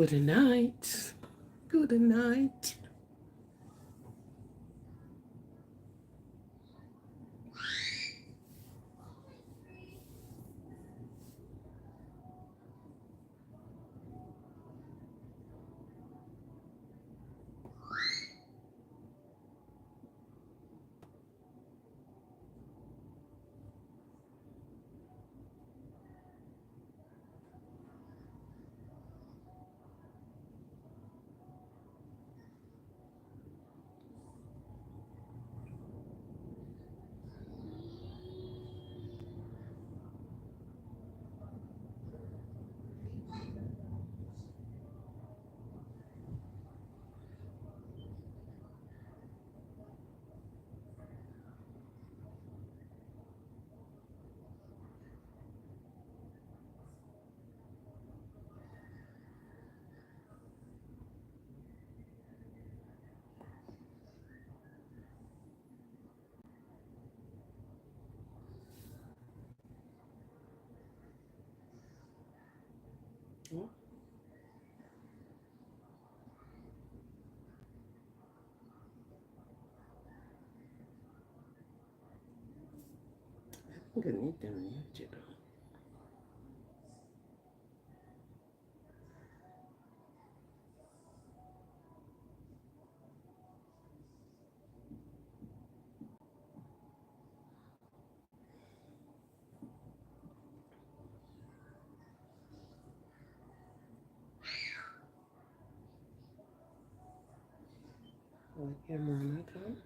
Good night. Good night. Oh, good night. Like camera on.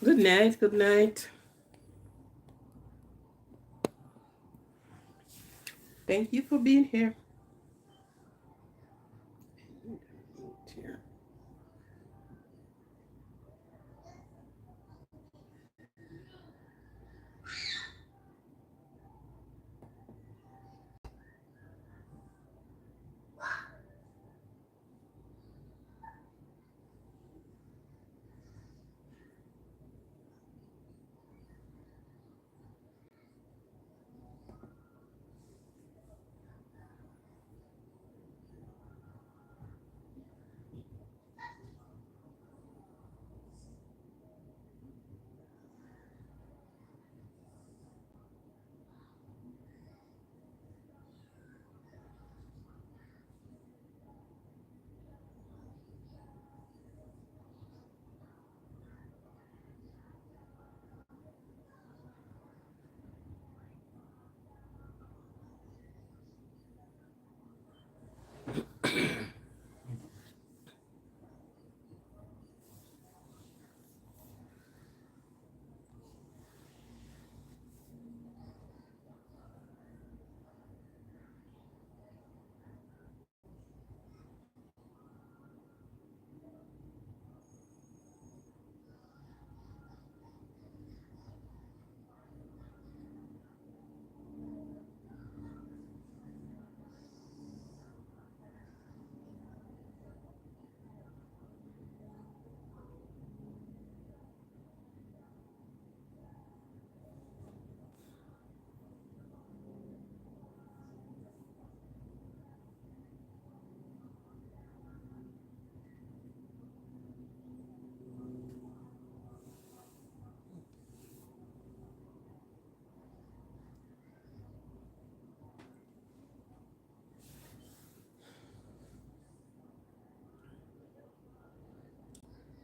Good night. Good night. Thank you for being here.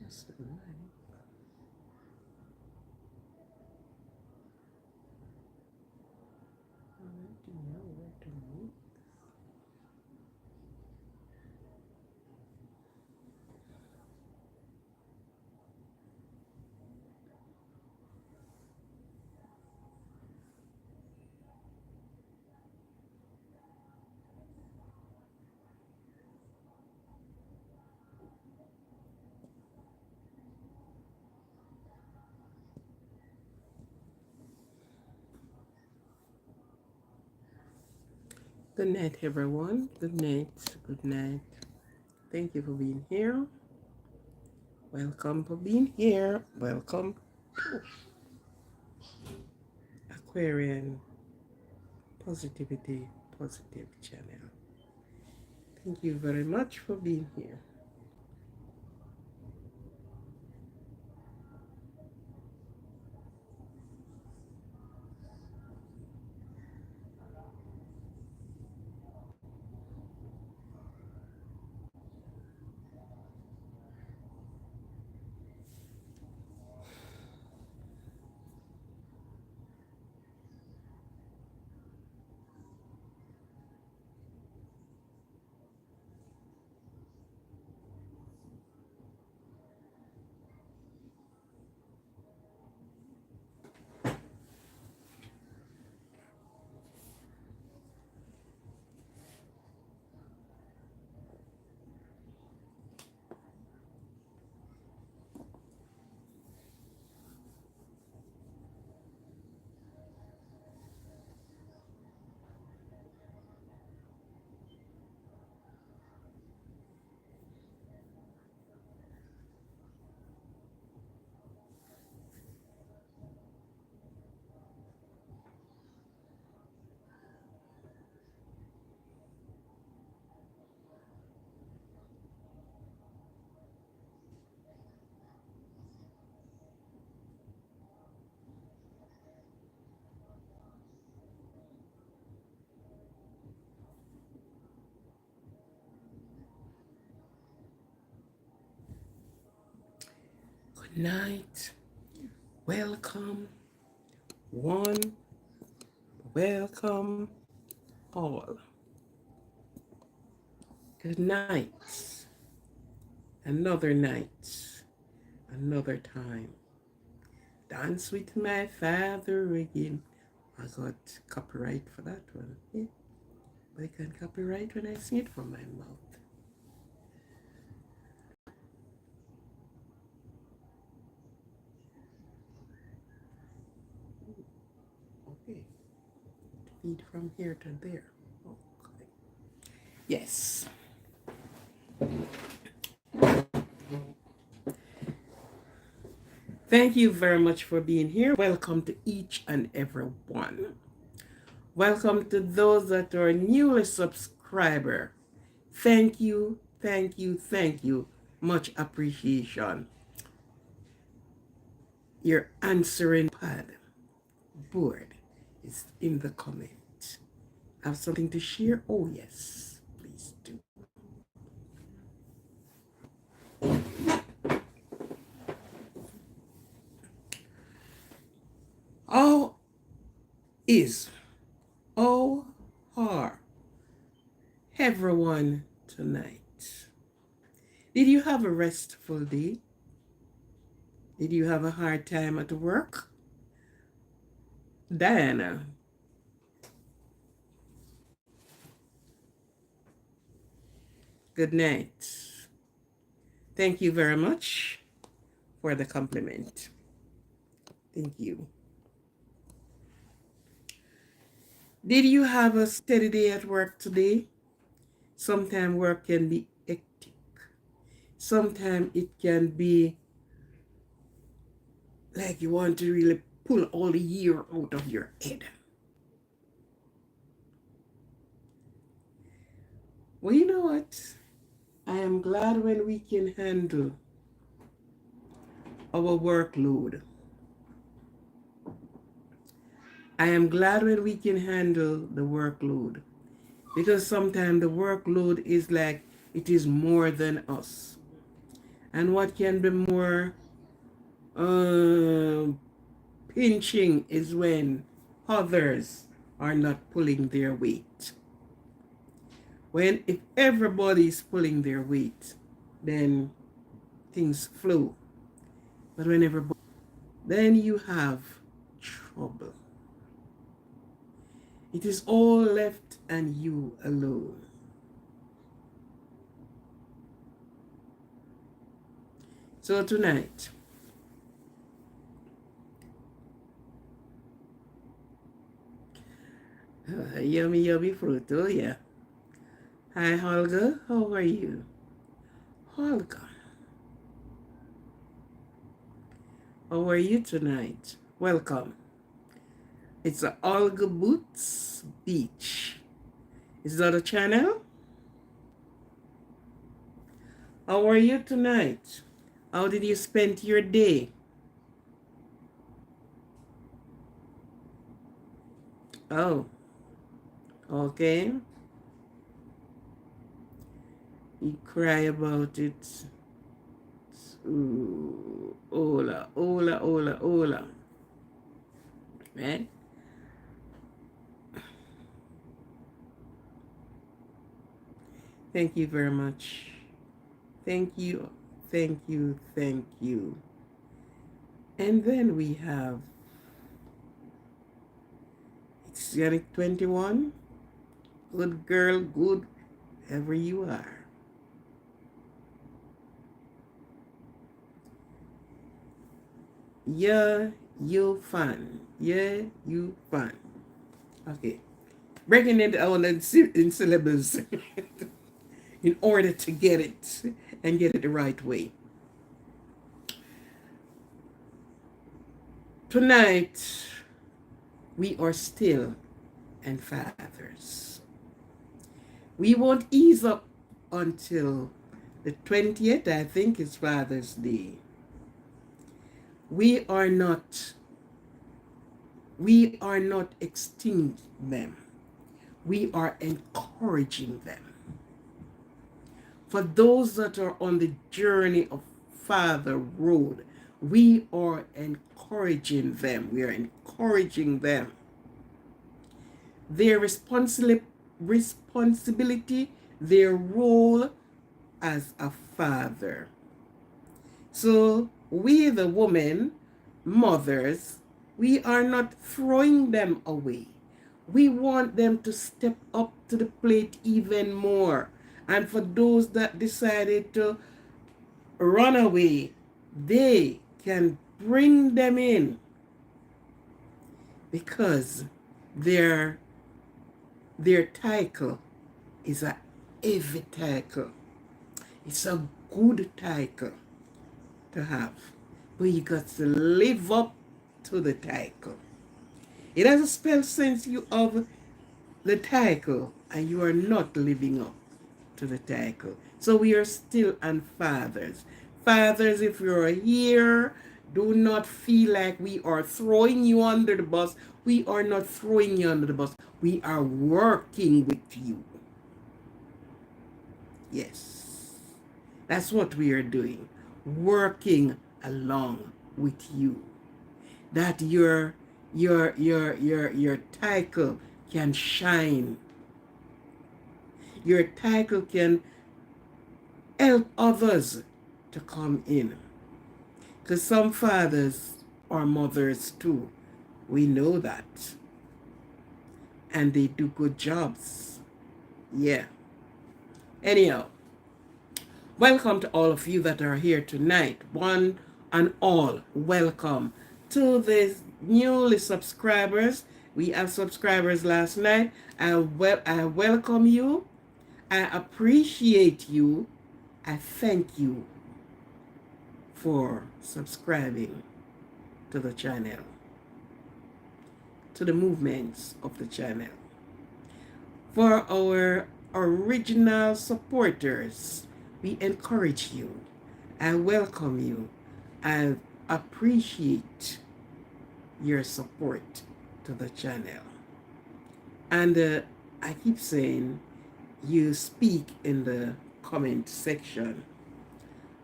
That's the night. All right. Good night, everyone. Good night. Good night. Thank you for being here. Welcome for being here. Welcome to Aquarian Positivity Positive Channel. Thank you very much for being here. Good night. Welcome, one. Welcome, all. Good night. Another night. Another time. Dance with my father again. I got copyright for that one. Yeah. But I can copyright when I sing it from my mouth. Okay. Feed from here to there. Okay. Yes. Thank you very much for being here. Welcome to each and every one. Welcome to those that are newly subscriber. Thank you, thank you, thank you. Much appreciation. Your answering pad board is in the comment. Have something to share? Oh yes, please do. How is are everyone tonight? Did you have a restful day? Did you have a hard time at work? Diana, good night. Thank you very much for the compliment. Thank you. Did you have a steady day at work today? Sometimes work can be hectic. Sometimes it can be like you want to really pull all the year out of your head. Well, you know what? I am glad when we can handle our workload. I am glad when we can handle the workload, because sometimes the workload is like it is more than us. And what can be more pinching is when others are not pulling their weight. If everybody's pulling their weight, then things flow. But when everybody, then you have trouble. It is all left and you alone. So tonight, yummy, yummy fruit, oh yeah. Hi, Holger, how are you? Holger, how are you tonight? Welcome. It's the Olga Boots Beach. Is that a channel? How are you tonight? How did you spend your day? Oh, okay. You cry about it. Ooh, hola, hola, hola, hola. Right? Thank you very much. Thank you, thank you, thank you. And then we have, it's Yannick 21. Good girl, good, wherever you are. Yeah, you fun. Yeah, you fun. Okay. Breaking it down in syllables in order to get it and get it the right way. Tonight, we are still and fathers. We won't ease up until the 20th, I think, is Father's Day. We are not extinguishing them. We are encouraging them. For those that are on the journey of Father Road, we are encouraging them. We are encouraging them. Their responsibility, their role as a father. So we, the women, mothers, we are not throwing them away. We want them to step up to the plate even more. And for those that decided to run away, they can bring them in because their title is a heavy title. It's a good title to have, but you got to live up to the title. It has a spell since you have the title and you are not living up to the title. So we are still on fathers. Fathers, if you're here, do not feel like we are throwing you under the bus. We are not throwing you under the bus. We are working with you. Yes. That's what we are doing. Working along with you. That your title can shine. Your title can help others to come in. Because some fathers are mothers too. We know that. And they do good jobs. Yeah. Anyhow, welcome to all of you that are here tonight. One and all, welcome to the newly subscribers. We have subscribers last night. I welcome you. I appreciate you. I thank you for subscribing to the channel, to the movements of the channel. For our original supporters, we encourage you. I welcome you. I appreciate your support to the channel. And I keep saying, you speak in the comment section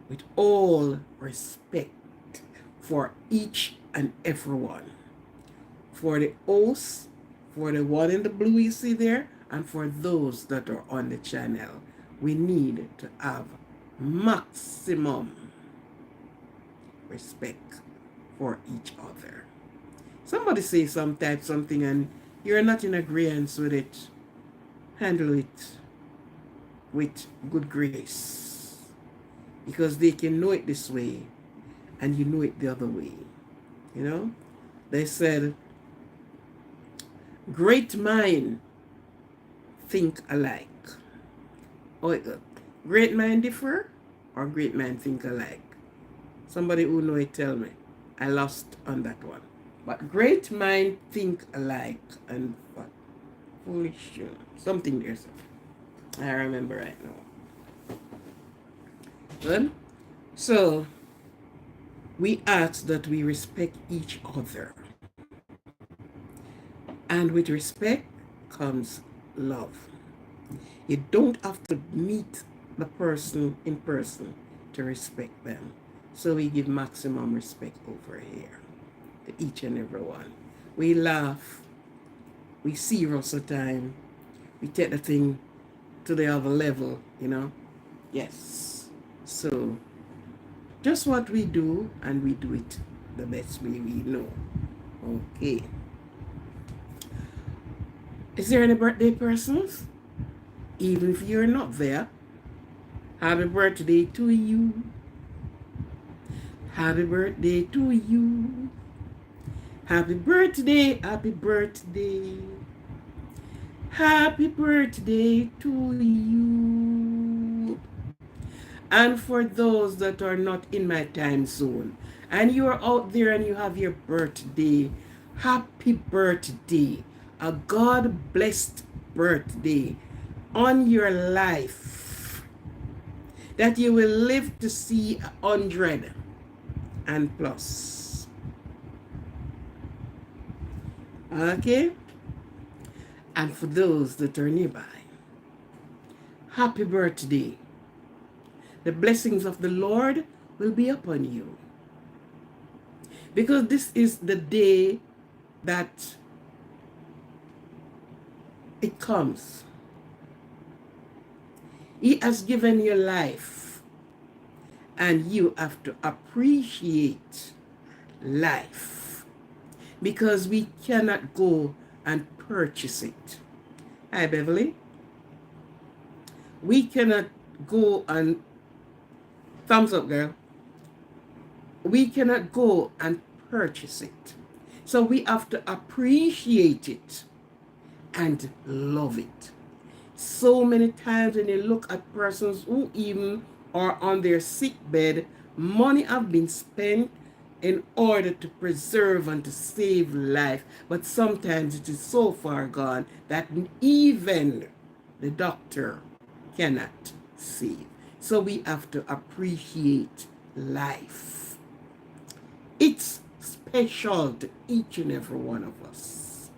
with all respect for each and everyone, for the hosts, For the one in the blue you see there, and for those that are on the channel, we need to have maximum respect for each other. Somebody say some type something and you're not in agreement with it, handle it with good grace. Because they can know it this way and you know it the other way. You know? They said, great mind think alike. Oh, great mind differ or great mind think alike? Somebody who know it tell me. I lost on that one. But great mind think alike and what? Foolish. Something there. I remember right now. Good. So we ask that we respect each other. And with respect comes love. You don't have to meet the person in person to respect them. So we give maximum respect over here to each and every one. We laugh. We serious at time. We take the thing to the other level, you know. Yes. So just what we do, and we do it the best way we know. Okay. Is there any birthday persons? Even if you're not there, happy birthday to you. Happy birthday to you. Happy birthday, happy birthday. Happy birthday to you. And for those that are not in my time zone, and you are out there and you have your birthday, happy birthday. A God-blessed birthday on your life, that you will live to see 100 and plus. Okay? And for those that are nearby, happy birthday. The blessings of the Lord will be upon you. Because this is the day that it comes. He has given you life, and you have to appreciate life, because we cannot go and purchase it. Hi, Beverly. We cannot go and, thumbs up, girl. We cannot go and purchase it. So we have to appreciate it and love it. So many times when you look at persons who even are on their sick bed, money have been spent in order to preserve and to save life. But sometimes it is so far gone that even the doctor cannot save. So we have to appreciate life. It's special to each and every one of us.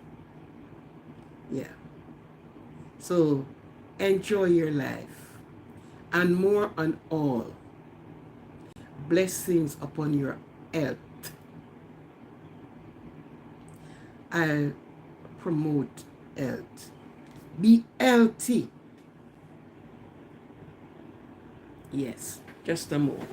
Yeah. So enjoy your life, and more on all, blessings upon your health. I promote health. Be healthy. Yes, just a moment.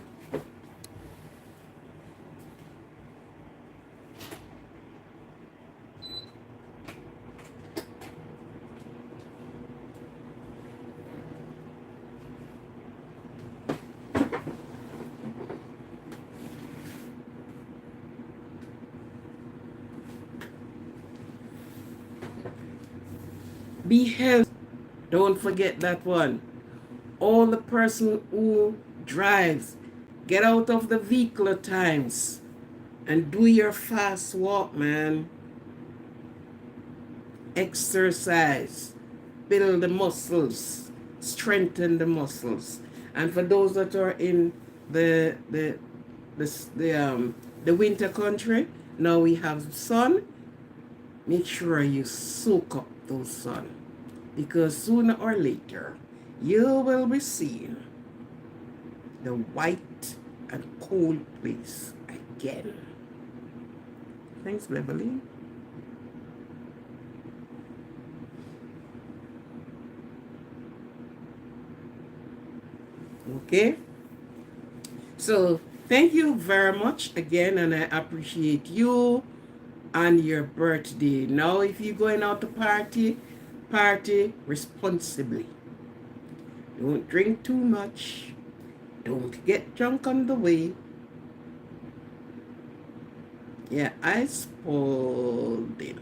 Be healthy. Don't forget that one. All the person who drives, get out of the vehicle at times and do your fast walk, man. Exercise, build the muscles, strengthen the muscles. And for those that are in the winter country, now we have sun. Make sure you soak up those sun, because sooner or later you will be seeing the white and cold place again. Thanks, Beverly. Okay? So thank you very much again, and I appreciate you on your birthday. Now, if you're going out to party responsibly. Don't drink too much. Don't get drunk on the way. Yeah, I spoiled it.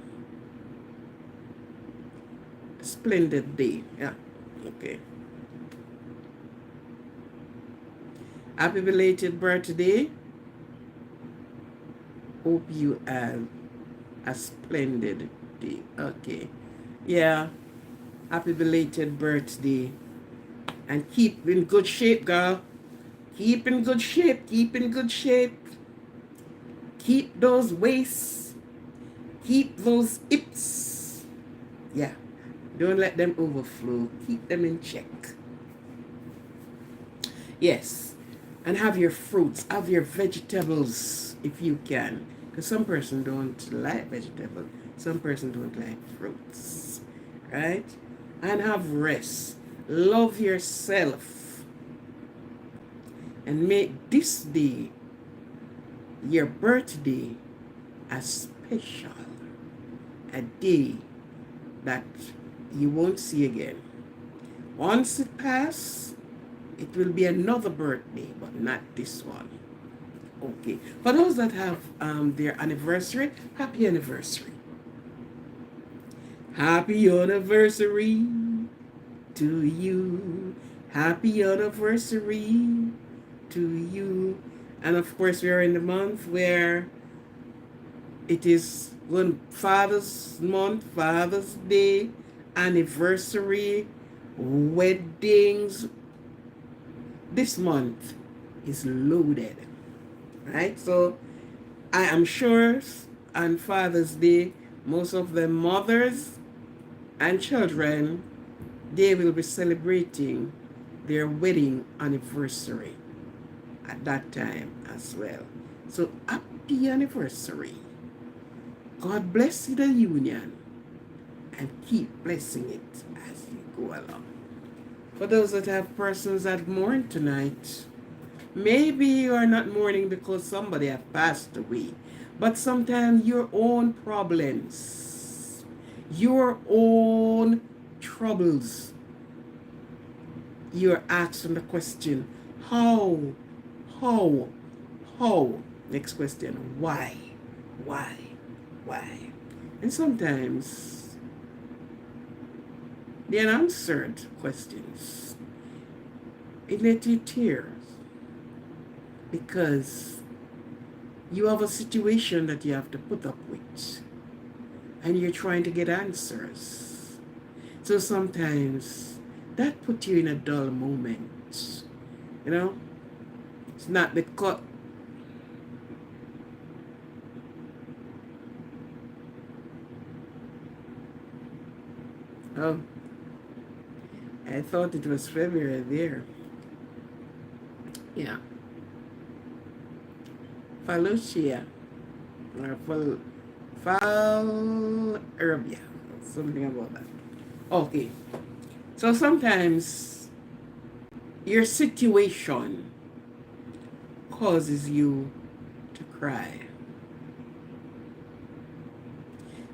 Splendid day. Yeah, okay. Happy belated birthday. Hope you have a splendid day. Okay. Yeah, happy belated birthday. And keep in good shape, girl. Keep in good shape. Keep in good shape. Keep those waists. Keep those hips. Yeah. Don't let them overflow. Keep them in check. Yes. And have your fruits, have your vegetables if you can. Because some person don't like vegetables. Some person don't like fruits. Right? And have rest. Love yourself. And make this day, your birthday, a special. A day that you won't see again. Once it passes, it will be another birthday, but not this one. Okay. For those that have their anniversary, happy anniversary. Happy anniversary to you. Happy anniversary to you. And of course, we are in the month where it is when Father's Month, Father's Day, anniversary, weddings. This month is loaded, right? So I am sure on Father's Day, most of the mothers and children, they will be celebrating their wedding anniversary at that time as well. So happy anniversary. God bless the union and keep blessing it as you go along. For those that have persons that mourn tonight, maybe you are not mourning because somebody has passed away, but sometimes your own problems, your own troubles, you're asking the question, how, how, how? Next question, why, why, why? And sometimes the unanswered questions, it let you tears because you have a situation that you have to put up with and you're trying to get answers. So sometimes that puts you in a dull moment. You know, it's not because oh, I thought it was February there. Yeah. Falucia or Falarbia. Something about that. Okay. So sometimes your situation causes you to cry.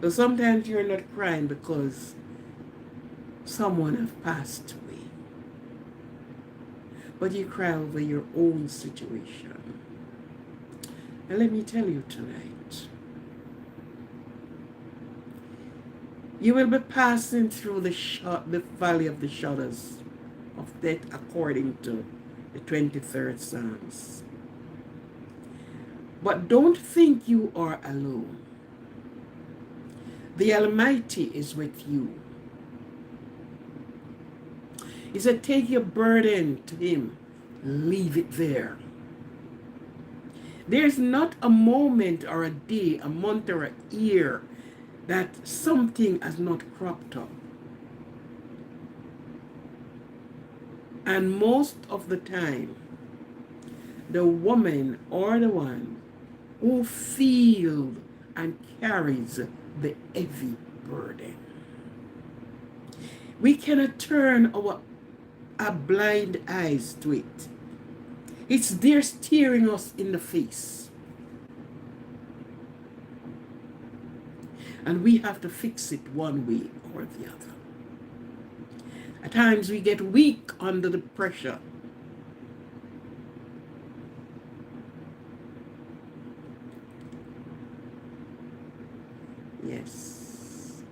So sometimes you're not crying because someone has passed away, but you cry over your own situation. And let me tell you tonight, you will be passing through the valley of the shadows of death according to the 23rd Psalms. But don't think you are alone. The Almighty is with you. He said, take your burden to Him. Leave it there. There's not a moment or a day, a month or a year that something has not cropped up. And most of the time, the woman or the one who feels and carries the heavy burden. We cannot turn our blind eyes to it. It's there staring us in the face. And we have to fix it one way or the other. At times we get weak under the pressure. Yes.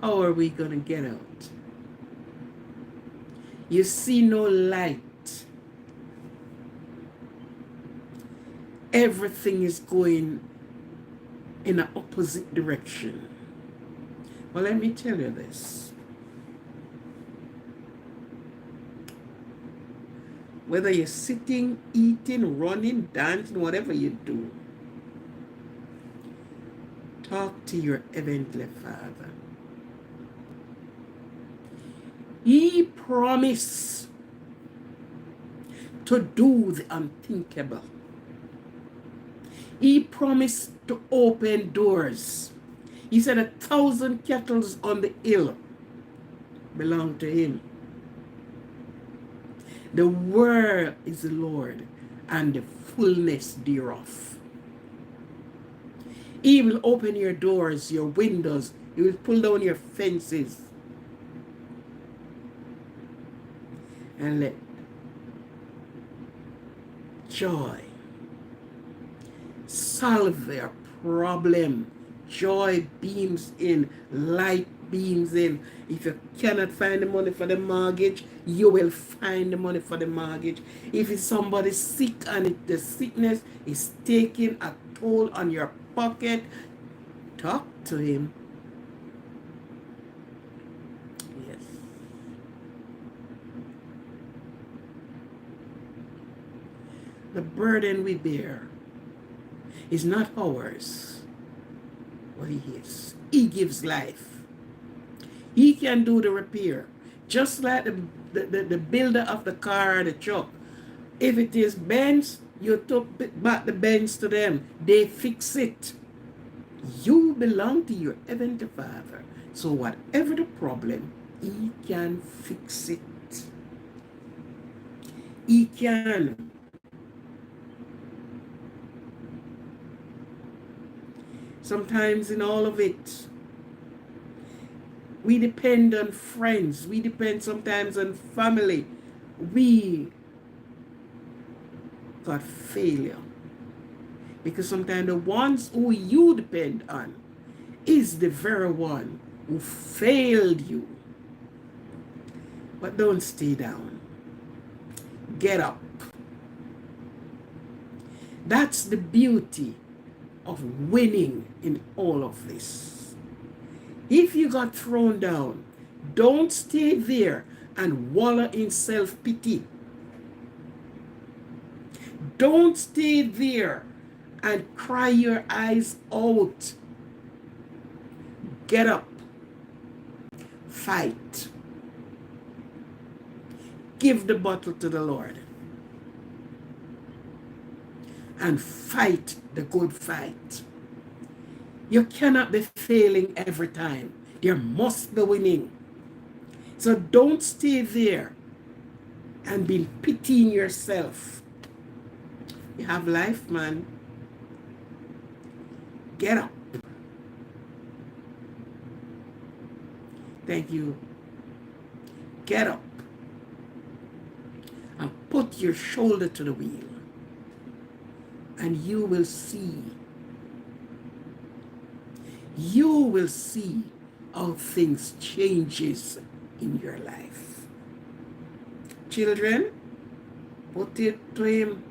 How are we going to get out? You see no light. Everything is going in an opposite direction. Well, let me tell you this. Whether you're sitting, eating, running, dancing, whatever you do, talk to your Heavenly Father. He promised to do the unthinkable. He promised to open doors. He said 1,000 cattle on the hill belong to him. The world is the Lord and the fullness thereof. He will open your doors, your windows. He will pull down your fences. And let joy solve their problem. Joy beams in, light beams in. If you cannot find the money for the mortgage, you will find the money for the mortgage. If it's somebody sick and the sickness is taking a toll on your pocket, talk to him. Yes. The burden we bear is not ours, but his. He gives life. He can do the repair. Just like the builder of the car or the truck. If it is bends, you took back the bends to them. They fix it. You belong to your Heavenly Father. So whatever the problem, he can fix it. He can. Sometimes in all of it, we depend on friends. We depend sometimes on family. We got failure. Because sometimes the ones who you depend on is the very one who failed you. But don't stay down. Get up. That's the beauty of winning in all of this. If you got thrown down, don't stay there and wallow in self-pity. Don't stay there and cry your eyes out. Get up. Fight. Give the battle to the Lord. And fight the good fight. You cannot be failing every time. There must be winning. So don't stay there and be pitying yourself. You have life, man. Get up. Thank you. Get up. And put your shoulder to the wheel. And you will see. You will see how things changes in your life. Children, put it to him.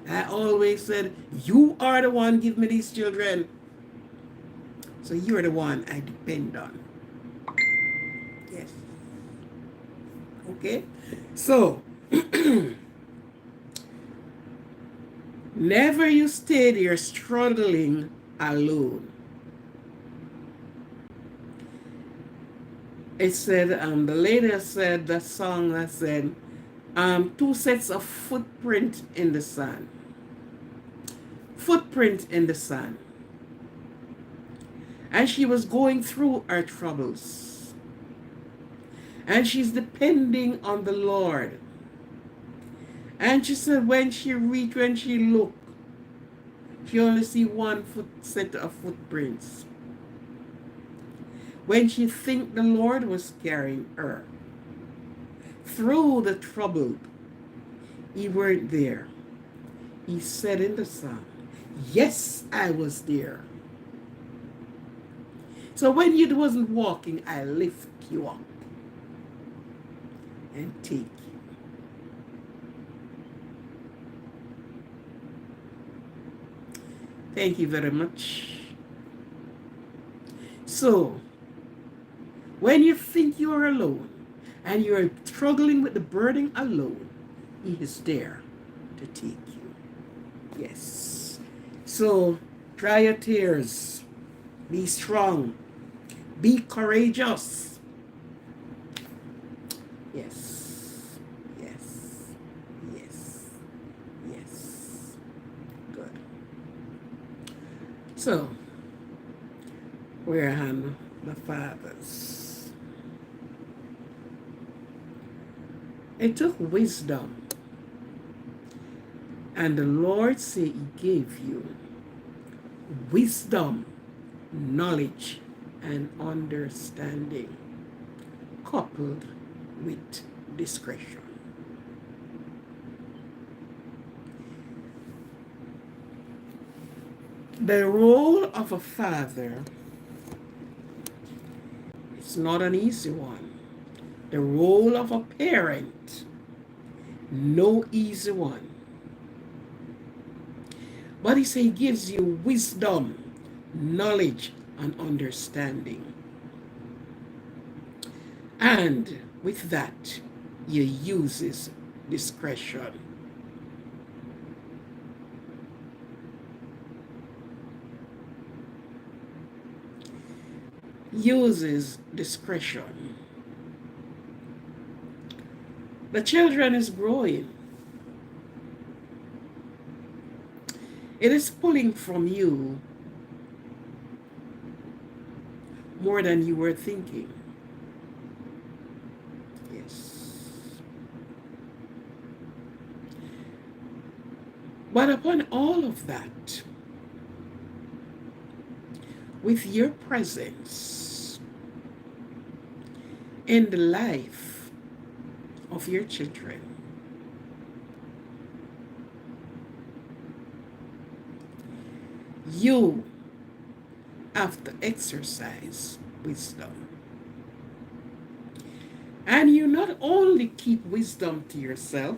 I always said, you are the one, give me these children. So you're the one I depend on. Yes. Okay? So, never you stay there struggling alone. It said, the lady said, the song that said, 2 sets of footprint in the sun. Footprint in the sun. And she was going through her troubles. And she's depending on the Lord. And she said when she looked, she only see one set of footprints. When she think the Lord was carrying her through the trouble, he weren't there. He said in the psalm, yes, I was there. So when you wasn't walking, I lift you up and take you. Thank you very much. So, when you think you're alone and you're struggling with the burden alone, he is there to take you. Yes. So, dry your tears. Be strong. Be courageous. Yes. Yes. Yes. Yes. Good. So, we're on the fathers. It took wisdom. And the Lord said he gave you wisdom, knowledge, and understanding, coupled with discretion. The role of a father is not an easy one. The role of a parent, no easy one. But he says he gives you wisdom, knowledge, and understanding. And with that, he uses discretion. Uses discretion. The children is growing. It is pulling from you more than you were thinking. Yes. But upon all of that, with your presence in the life of your children, you have to exercise wisdom. And you not only keep wisdom to yourself,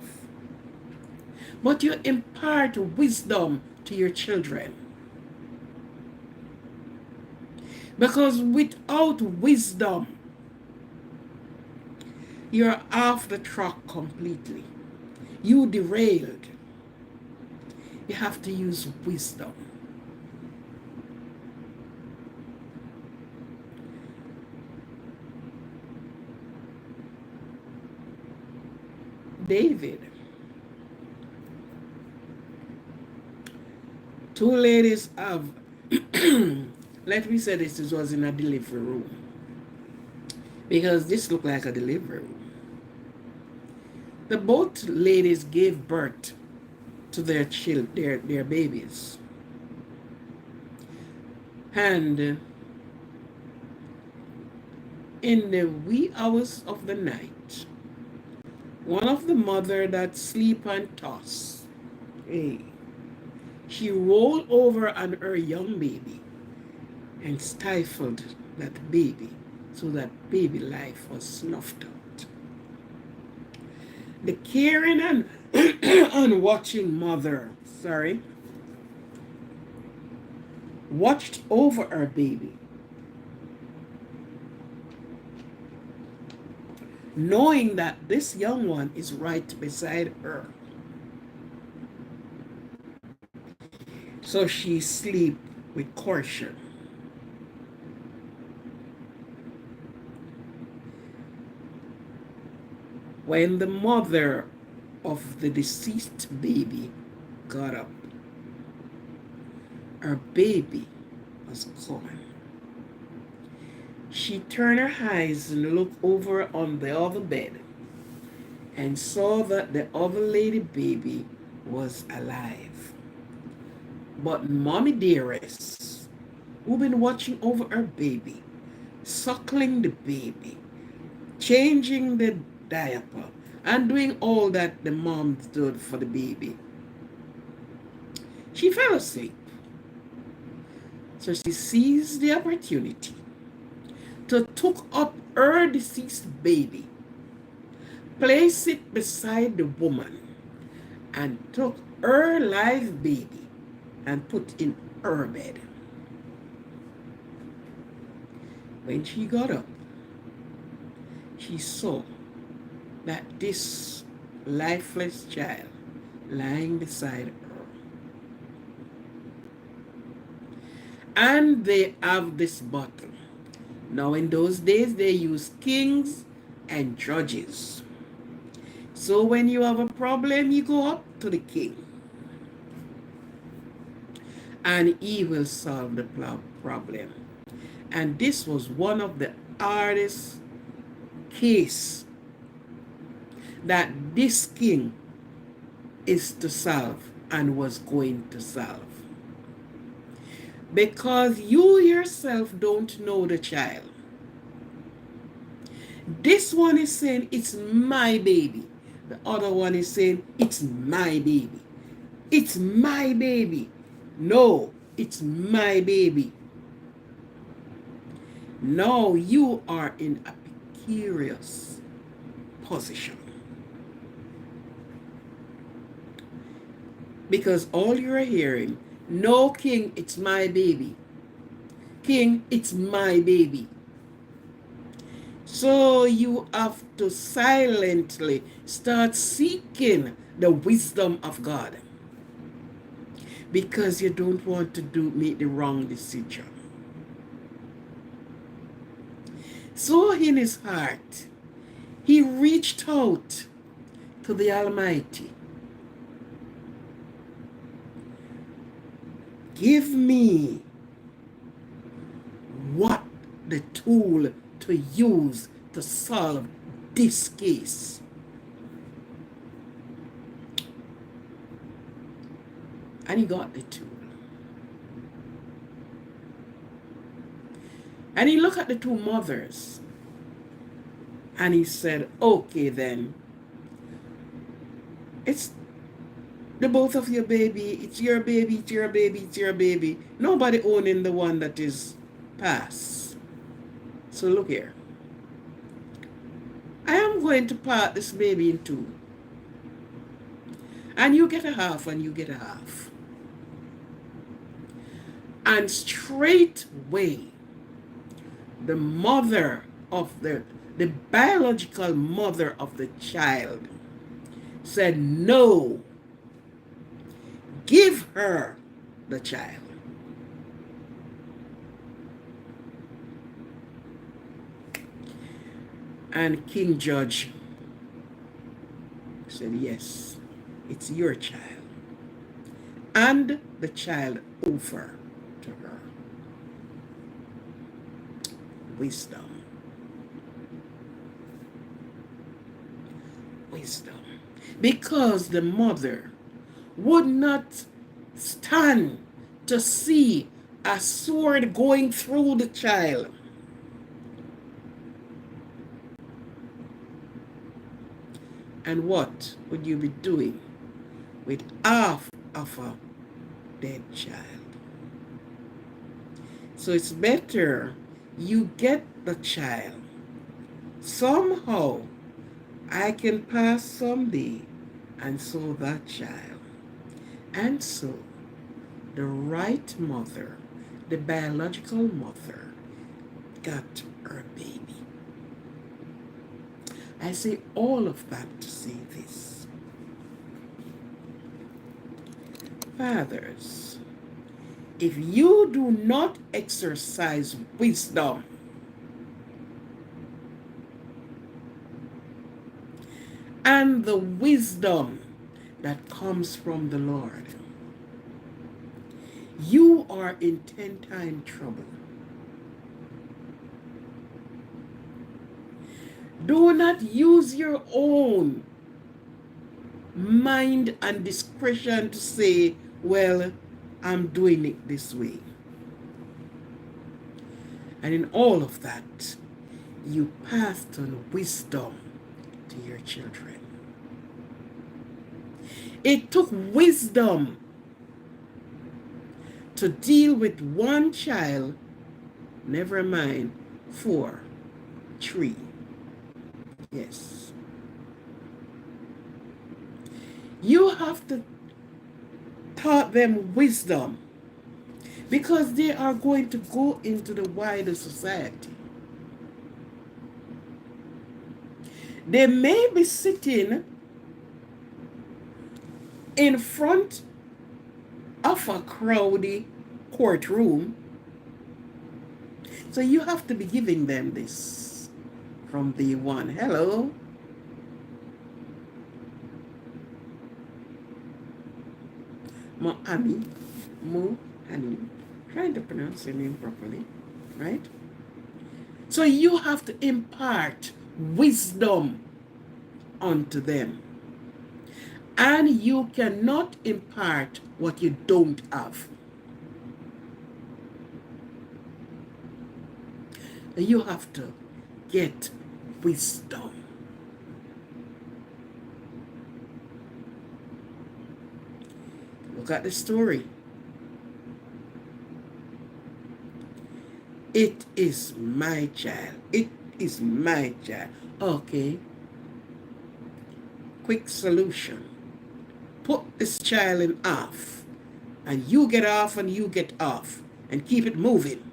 but you impart wisdom to your children. Because without wisdom, you're off the track completely. You derailed. You have to use wisdom. David. Two ladies have, let me say this was in a delivery room. Because this looked like a delivery room. The both ladies gave birth to their babies. And in the wee hours of the night, one of the mother that sleep and toss, she rolled over on her young baby and stifled that baby, so that baby life was snuffed out. The caring and unwatching mother, watched over her baby, knowing that this young one is right beside her. So she sleep with caution. When the mother of the deceased baby got up, her baby was gone. She turned her eyes and looked over on the other bed and saw that the other lady baby was alive. But Mommy Dearest, who been watching over her baby, suckling the baby, changing the diaper, and doing all that the mom did for the baby, she fell asleep. So she seized the opportunity to took up her deceased baby, place it beside the woman, and took her live baby and put in her bed. When she got up, she saw that this lifeless child lying beside her. And they have this bottle. Now in those days they used kings and judges. So when you have a problem, you go up to the king. And he will solve the problem. And this was one of the hardest case that this king is to solve and was going to solve. Because you yourself don't know the child. This one is saying, it's my baby. The other one is saying, it's my baby. It's my baby. No, it's my baby. Now you are in a precarious position. Because all you're hearing, no, king, it's my baby. King, it's my baby. So you have to silently start seeking the wisdom of God. Because you don't want to make the wrong decision. So in his heart, he reached out to the Almighty. Give me what the tool to use to solve this case. And he got the tool. And he looked at the two mothers. And he said, okay then. It's the both of your baby. It's your baby, it's your baby, it's your baby. Nobody owning the one that is passed. So look here. I am going to part this baby in two. And you get a half and you get a half. And straightway, the mother of the biological mother of the child said, no, give her the child. And King Judge said, yes, it's your child. And the child over to her. Wisdom. Wisdom. Because the mother would not stand to see a sword going through the child. And what would you be doing with half of a dead child? So it's better you get the child. Somehow I can pass someday and so that child. And so the right mother, the biological mother, got her baby. I say all of that to say this. Fathers, if you do not exercise wisdom, and the wisdom that comes from the Lord, you are in 10-time trouble. Do not use your own mind and discretion to say, well, I'm doing it this way. And in all of that, you passed on wisdom to your children. It took wisdom to deal with one child, never mind 4, 3. Yes. You have to taught them wisdom because they are going to go into the wider society. They may be sitting in front of a crowded courtroom, so you have to be giving them this from day one. Hello. Mo Ami, trying to pronounce your name properly, right? So you have to impart wisdom unto them. And you cannot impart what you don't have. You have to get wisdom. Look at the story. It is my child. It is my child. Okay. Quick solution. Put this child in off. And you get off and you get off. And keep it moving.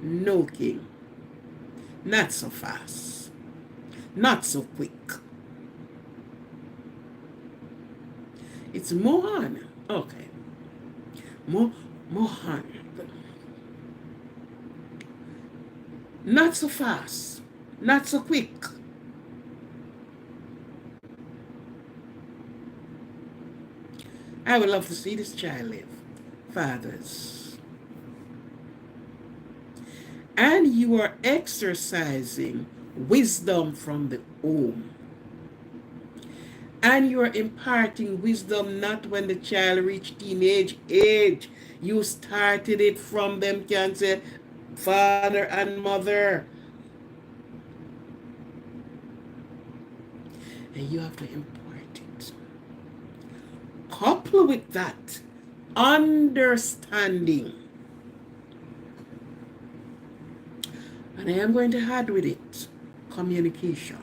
No, king. Not so fast. Not so quick. It's Mohan. Okay. Mohan. Not so fast. Not so quick. I would love to see this child live. Fathers. And you are exercising wisdom from the home. And you are imparting wisdom not when the child reached teenage age. You started it from them can say father and mother. And you have to impart it. Couple with that understanding. And I am going to add with it communication.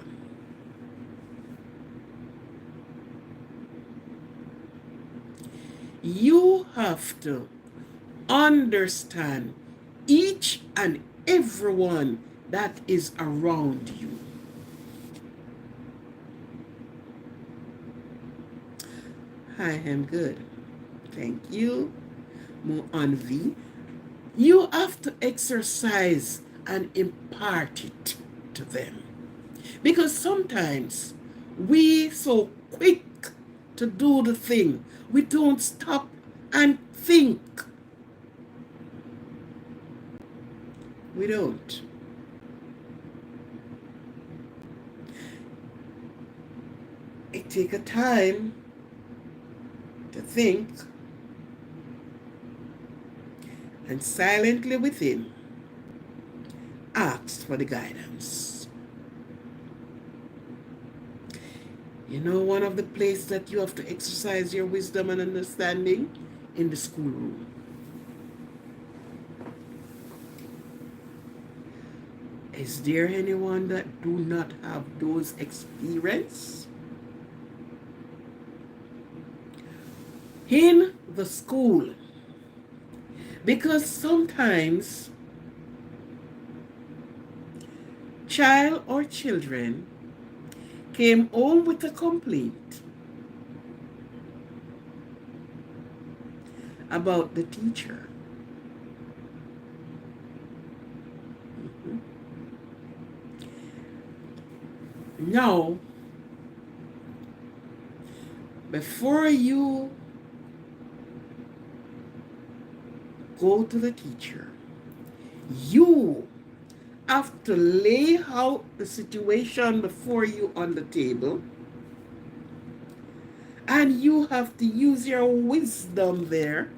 You have to understand each and everyone that is around you. I am good. Thank you. More on V. You have to exercise and impart it to them. Because sometimes we so quick to do the thing, we don't stop and think. We don't. It takes a time to think and silently within ask for the guidance. You know, one of the places that you have to exercise your wisdom and understanding in the schoolroom. Is there anyone that do not have those experiences? In the school. Because sometimes child or children came home with a complaint about the teacher. Now, before you go to the teacher, you have to lay out the situation before you on the table, and you have to use your wisdom there.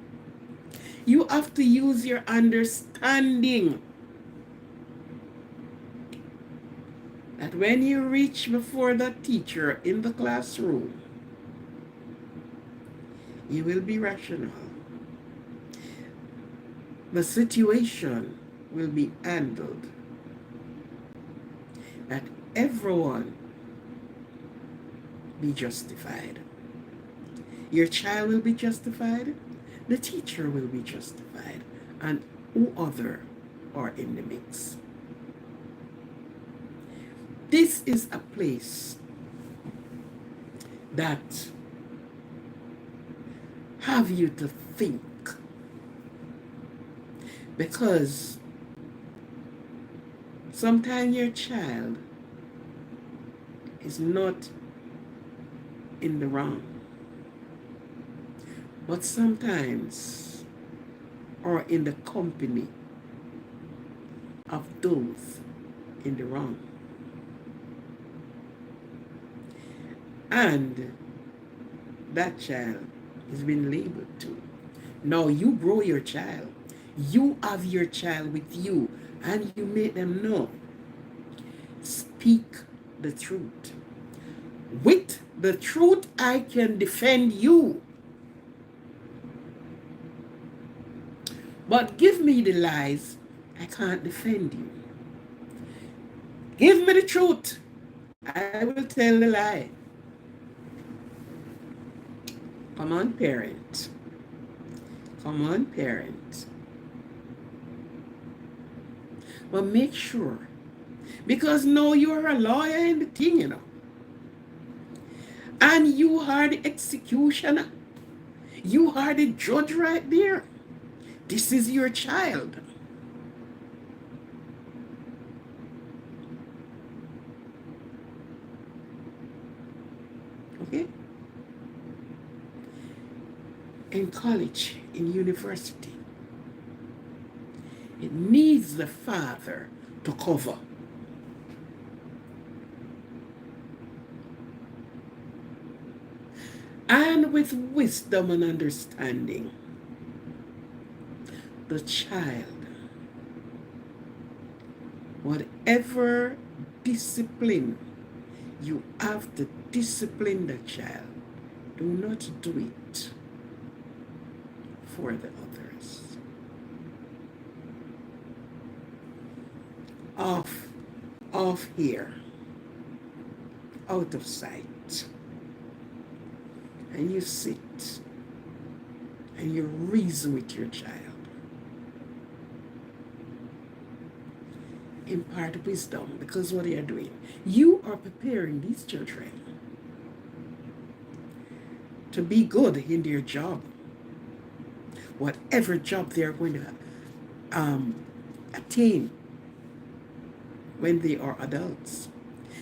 You have to use your understanding that when you reach before the teacher in the classroom, you will be rational. The situation will be handled. That everyone be justified. Your child will be justified. The teacher will be justified. And who other are in the mix. This is a place that have you to think, because sometimes your child is not in the wrong, but sometimes are in the company of those in the wrong. And that child has been labeled too. Now you grow your child. You have your child with you, and you make them know. Speak the truth. With the truth, I can defend you. But give me the lies, I can't defend you. Give me the truth, I will tell the lie. Come on, parent. Come on, parent. But make sure, because now you're a lawyer in the thing, you know. And you are the executioner. You are the judge right there. This is your child. Okay? In college, in university, it needs the father to cover. And with wisdom and understanding, the child, whatever discipline you have to discipline the child, do not do it for the others. Off here, out of sight. And you sit and you reason with your child. Impart wisdom, because what are you doing? You are preparing these children to be good in their job, whatever job they're going to attain when they are adults.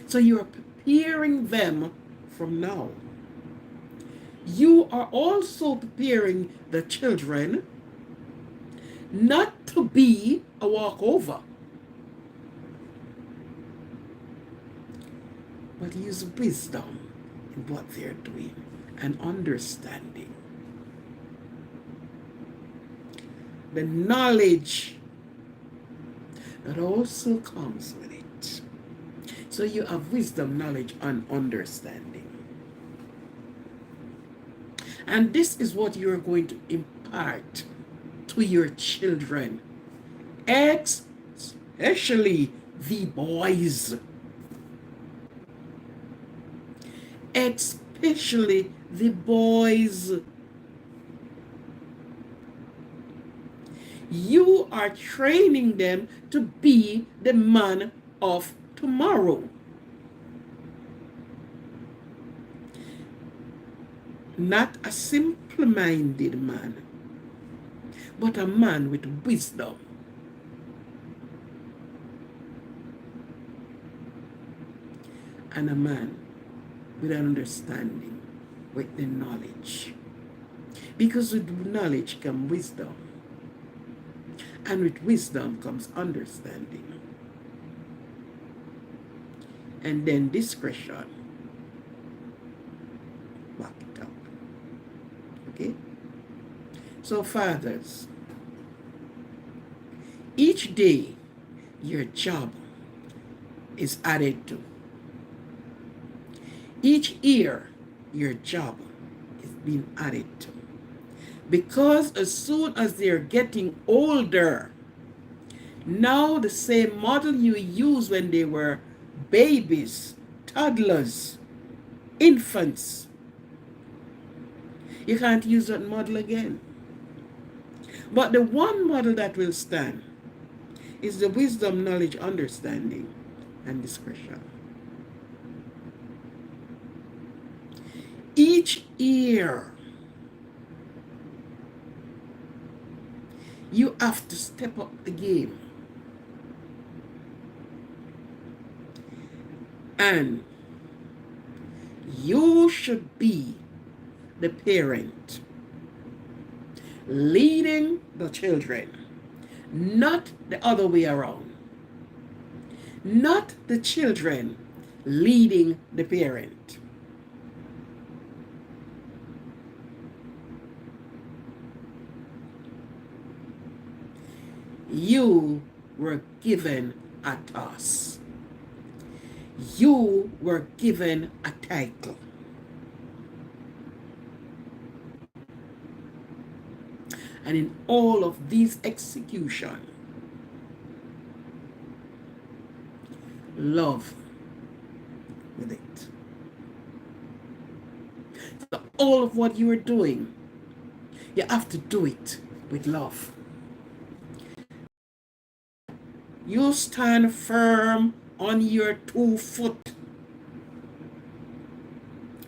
So you are preparing them from now. You are also preparing the children not to be a walkover, but use wisdom in what they're doing and understanding. The knowledge that also comes with it. So you have wisdom, knowledge, and understanding. And this is what you're going to impart to your children, especially the boys. Especially the boys. You are training them to be the man of tomorrow. Not a simple-minded man, but a man with wisdom. And a man with an understanding, with the knowledge. Because with knowledge comes wisdom. And with wisdom comes understanding. and then discretion. Back it up. Okay? So fathers, each day your job is added to. Each year your job is being added to. Because as soon as they're getting older, now the same model you used when they were babies, toddlers, infants, you can't use that model again. But the one model that will stand is the wisdom, knowledge, understanding, and discretion. Each year, you have to step up the game. And you should be the parent leading the children, not the other way around. Not the children leading the parent. You were given a task. You were given a title. And in all of these execution, love with it. So all of what you are doing, you have to do it with love. You stand firm on your 2 foot.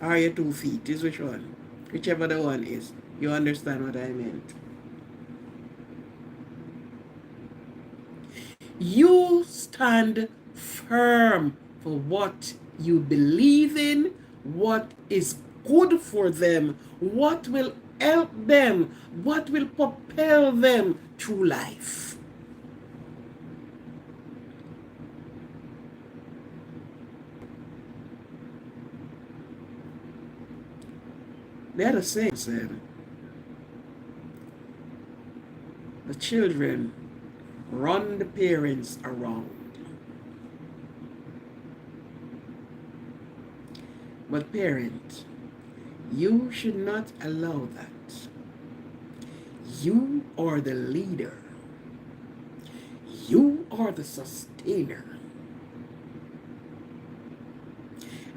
Or your 2 feet, is which one? Whichever the one is. You understand what I meant. You stand firm for what you believe in, what is good for them, what will help them, what will propel them through life. The other saying said, the children run the parents around. But parent, you should not allow that. You are the leader. You are the sustainer.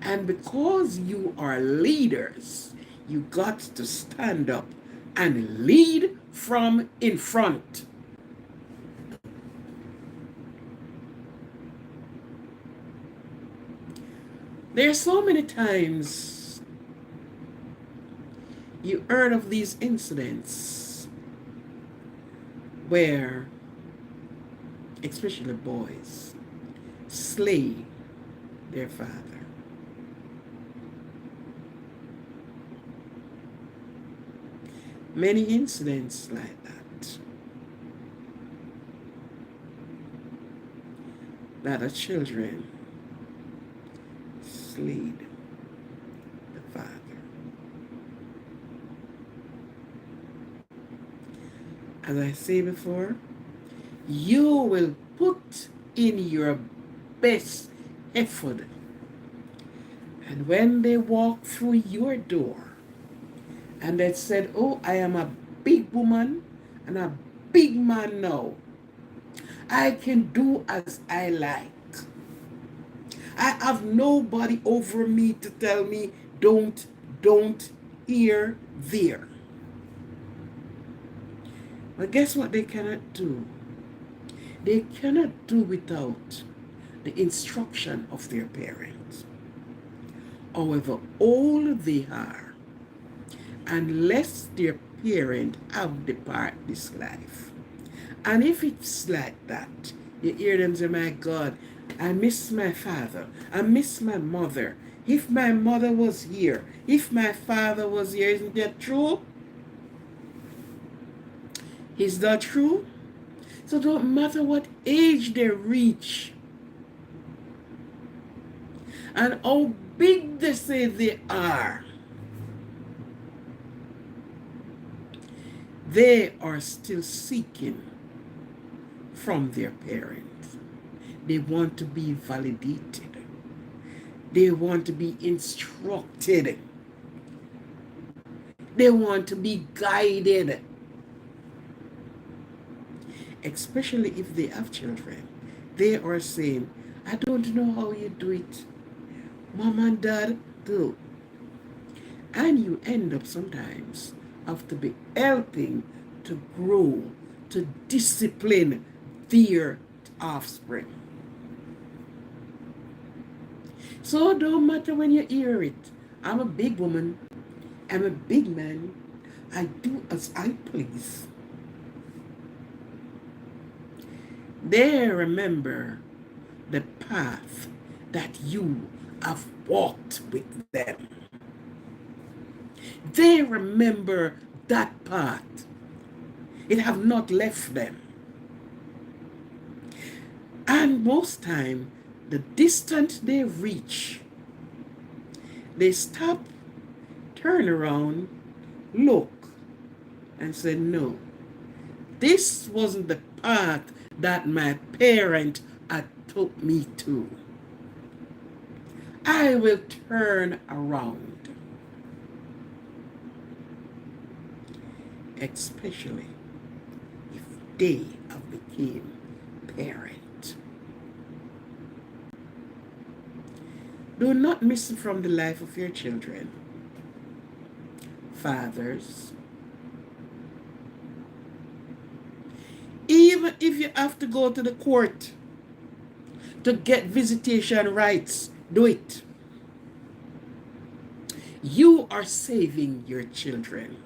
And because you are leaders, you got to stand up and lead from in front. There are so many times you heard of these incidents where, especially boys, slay their father. Many incidents like that. That the children slayed the father. As I say before, you will put in your best effort. And when they walk through your door and they said, oh, I am a big woman and a big man now, I can do as I like. I have nobody over me to tell me don't, here, there. But guess what they cannot do? They cannot do without the instruction of their parents. However old they are, unless their parent have departed this life. And if it's like that, you hear them say, my God, I miss my father, I miss my mother. If my mother was here, if my father was here, isn't that true? Is that true? So don't matter what age they reach. and how big they say they are still seeking from their parents. They want to be validated. They want to be instructed. They want to be guided. Especially if they have children. They are saying, I don't know how you do it. Mom and dad do. And you end up sometimes have to be helping to grow, to discipline their offspring. So it don't matter when you hear it. I'm a big woman. I'm a big man. I do as I please. They remember the path that you have walked with them. They remember that path. It have not left them. And most time, the distance they reach, they stop, turn around, look, and say, no, this wasn't the path that my parent had took me to. I will turn around. Especially if they have become parent. Do not miss from the life of your children. Fathers, even if you have to go to the court to get visitation rights, do it. You are saving your children.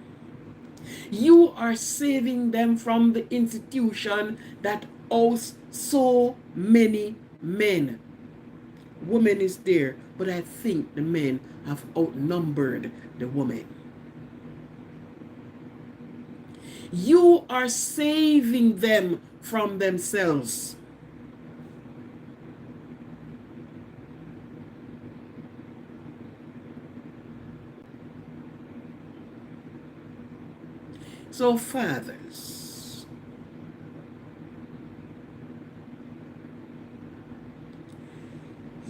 You are saving them from the institution that hosts so many men. Women is there, but I think the men have outnumbered the women. You are saving them from themselves. So, fathers,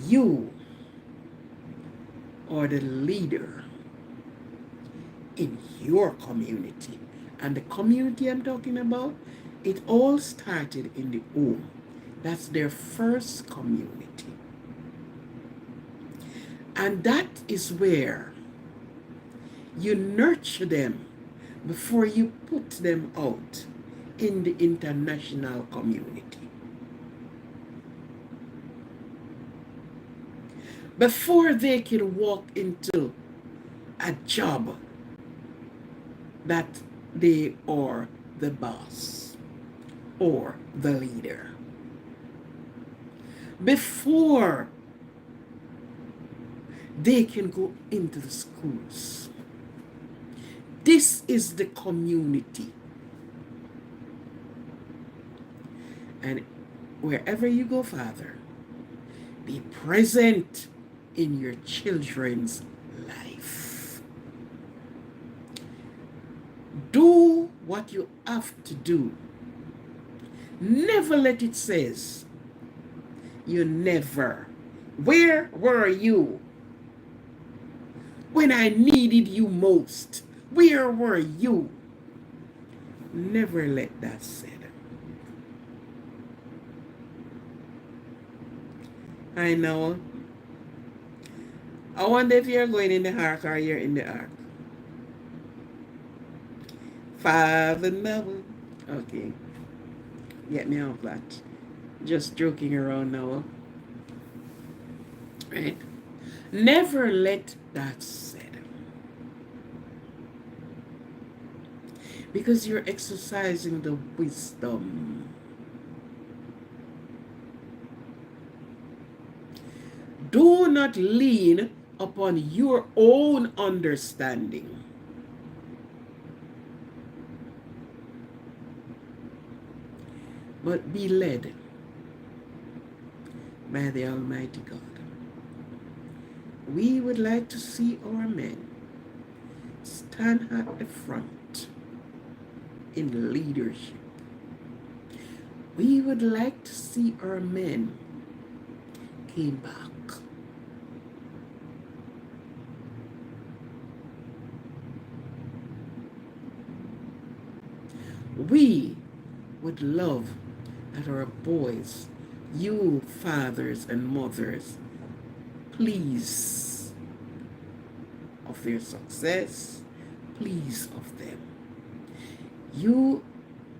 you are the leader in your community. And the community I'm talking about, it all started in the home. That's their first community. And that is where you nurture them before you put them out in the international community. Before they can walk into a job that they are the boss or the leader. Before they can go into the schools. This is the community. And wherever you go, Father, be present in your children's life. Do what you have to do. Never let it says, you never. Where were you when I needed you most? Where were you? Never let that said. I know. I wonder if you're going in the ark or you're in the ark. Father Noah. Okay. Get me off that. Just joking around now. Right? Never let that said. Because you're exercising the wisdom. Do not lean upon your own understanding. But be led by the Almighty God. We would like to see our men stand at the front in leadership. We would like to see our men came back. We would love that our boys, you fathers and mothers, please of their success, please of them. You,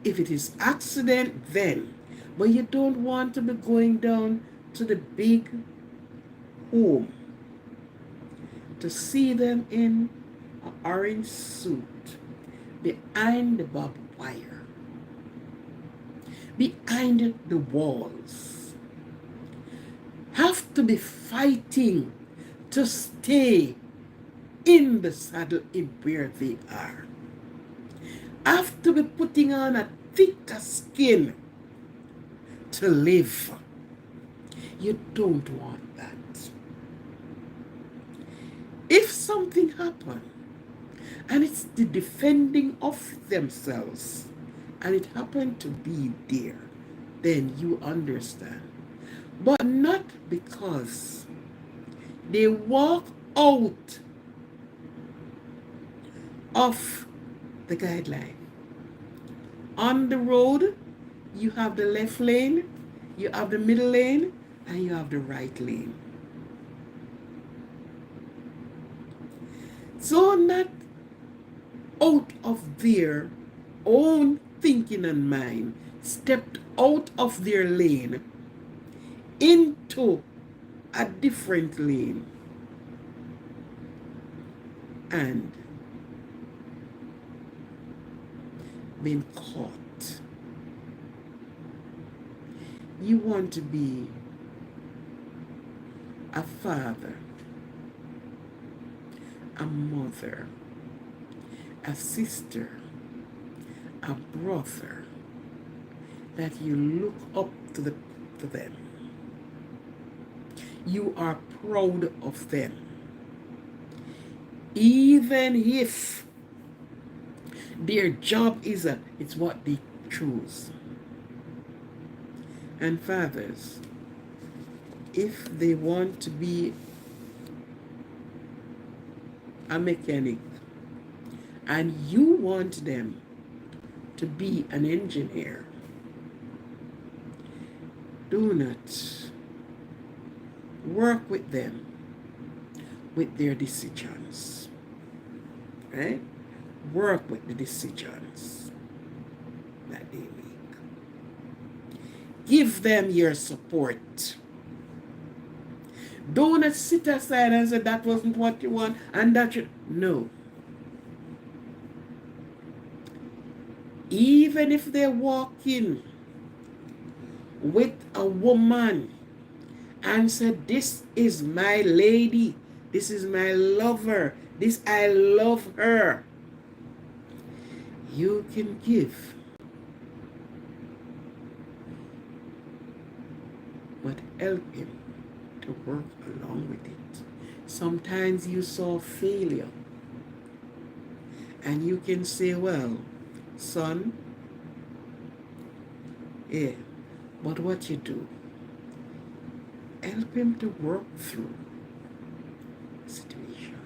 if it is accident, then, but you don't want to be going down to the big home to see them in an orange suit behind the barbed wire, behind the walls, have to be fighting to stay in the saddle in where they are, have to be putting on a thicker skin to live. You don't want that. If something happened and it's the defending of themselves and it happened to be there, then you understand. But not because they walk out of the guideline. On the road, you have the left lane, you have the middle lane, and you have the right lane. So not out of their own thinking and mind, stepped out of their lane into a different lane and been caught. You want to be a father, a mother, a sister, a brother, that you look up to them. You are proud of them. Even if their job it's what they choose. And fathers, if they want to be a mechanic and you want them to be an engineer, do not work with them with their decisions, right? Work with the decisions that they make. Give them your support. Do not sit aside and say that wasn't what you want and that you... No. Even if they walk in with a woman and say, this is my lady, this is my lover, this I love her, you can give. But help him to work along with it. Sometimes you saw failure and you can say, well, son, yeah, but what you do, help him to work through the situation.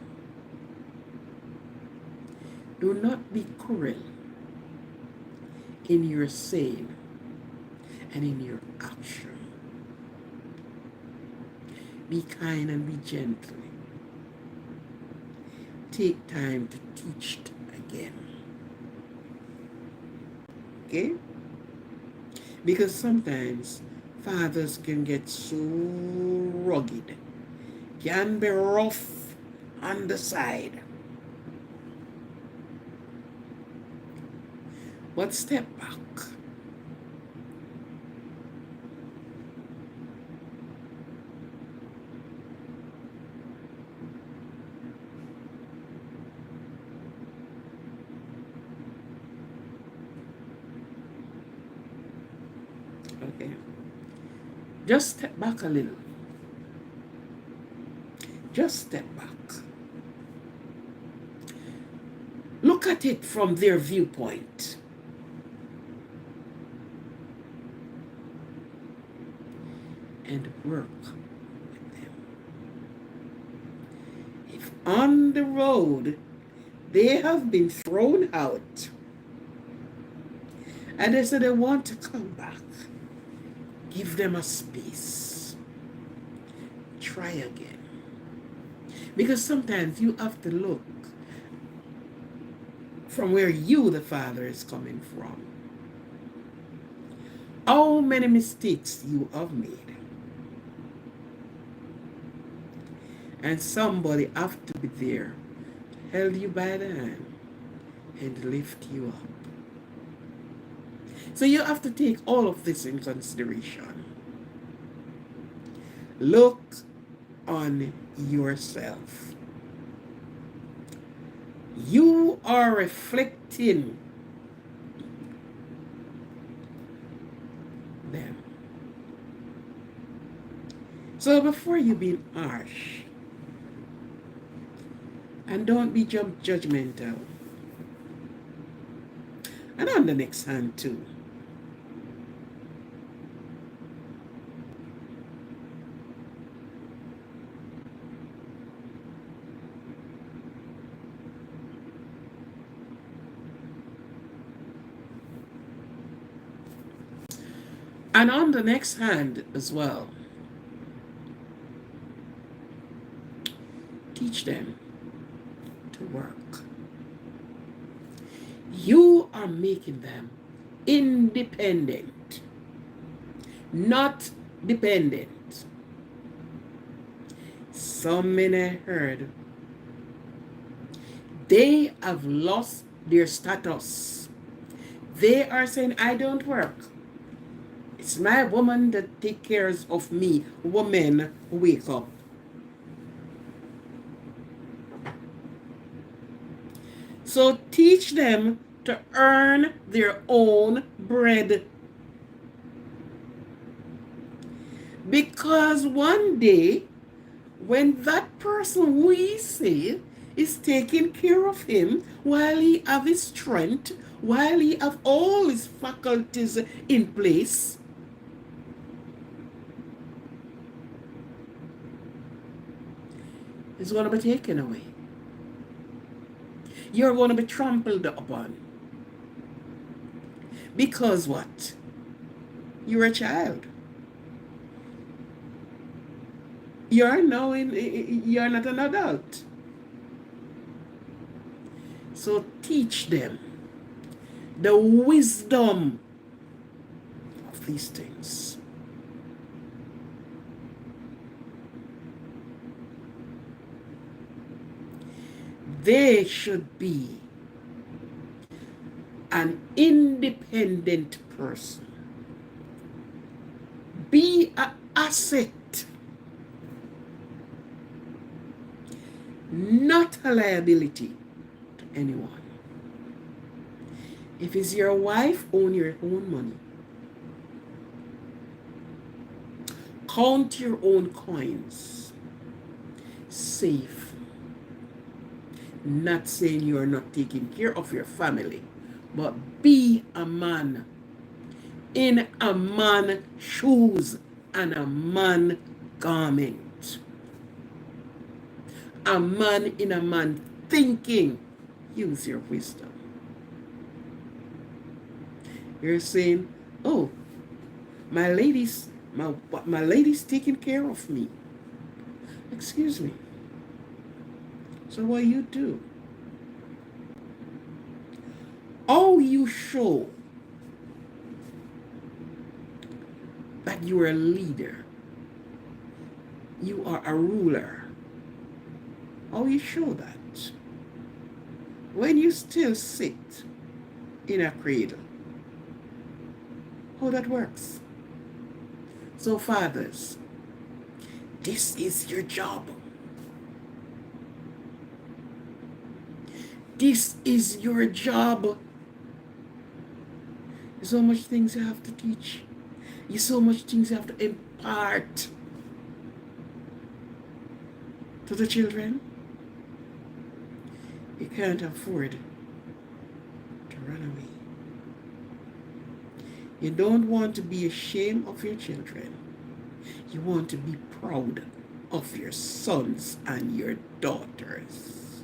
Do not be cruel in your saying and in your action. Be kind and be gentle. Take time to teach it again. Okay? Because sometimes fathers can get so rugged, can be rough on the side. But step back. Okay. Just step back a little. Just step back. Look at it from their viewpoint. And work with them. If on the road they have been thrown out and they say they want to come back, give them a space. Try again. Because sometimes you have to look from where you, the father, is coming from. How many mistakes you have made. And somebody have to be there, held you by the hand and lift you up. So you have to take all of this in consideration. Look on yourself. You are reflecting them. So before you be harsh, and don't be judgmental. And on the next hand too. And on the next hand as well, teach them to work. You are making them independent, not dependent. Some men I heard, they have lost their status. They are saying, I don't work. It's my woman that takes care of me. Women, wake up. So teach them to earn their own bread. Because one day, when that person who he say is taking care of him, while he have his strength, while he have all his faculties in place, is going to be taken away. You're going to be trampled upon. Because what? You're a child. You're not an adult. So teach them the wisdom of these things. They should be an independent person. Be an asset, not a liability to anyone. If it's your wife, own your own money. Count your own coins. Save. Not saying you're not taking care of your family, but be a man in a man's shoes and a man's garment. A man in a man thinking. Use your wisdom. You're saying, oh, my lady's taking care of me. Excuse me. So what you do? How you show that you are a leader, you are a ruler. How you show that? When you still sit in a cradle. How that works? So fathers, this is your job. This is your job. There's so much things you have to teach. There's so much things you have to impart. to the children. You can't afford to run away. You don't want to be ashamed of your children. You want to be proud of your sons and your daughters.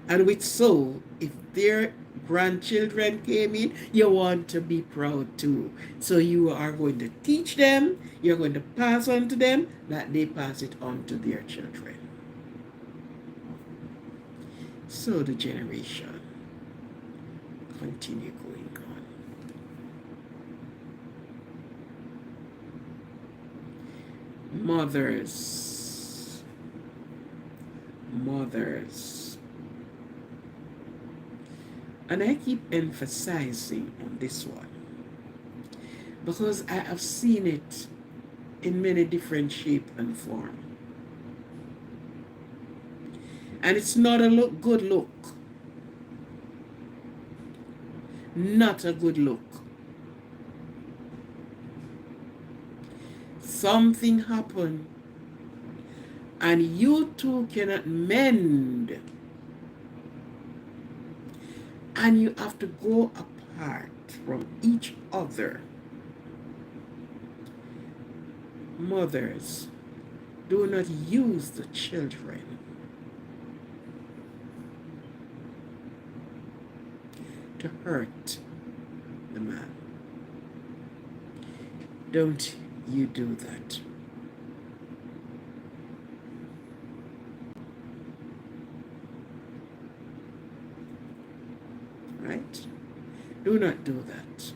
And with so, if their grandchildren came in, you want to be proud too. So you are going to teach them, you're going to pass on to them, that they pass it on to their children. So the generation continue going on. Mothers. And I keep emphasizing on this one because I have seen it in many different shape and form. And it's not a good look. Not a good look. Something happened and you two cannot mend. And you have to go apart from each other. Mothers, do not use the children to hurt the man. Don't you do that. Right? Do not do that.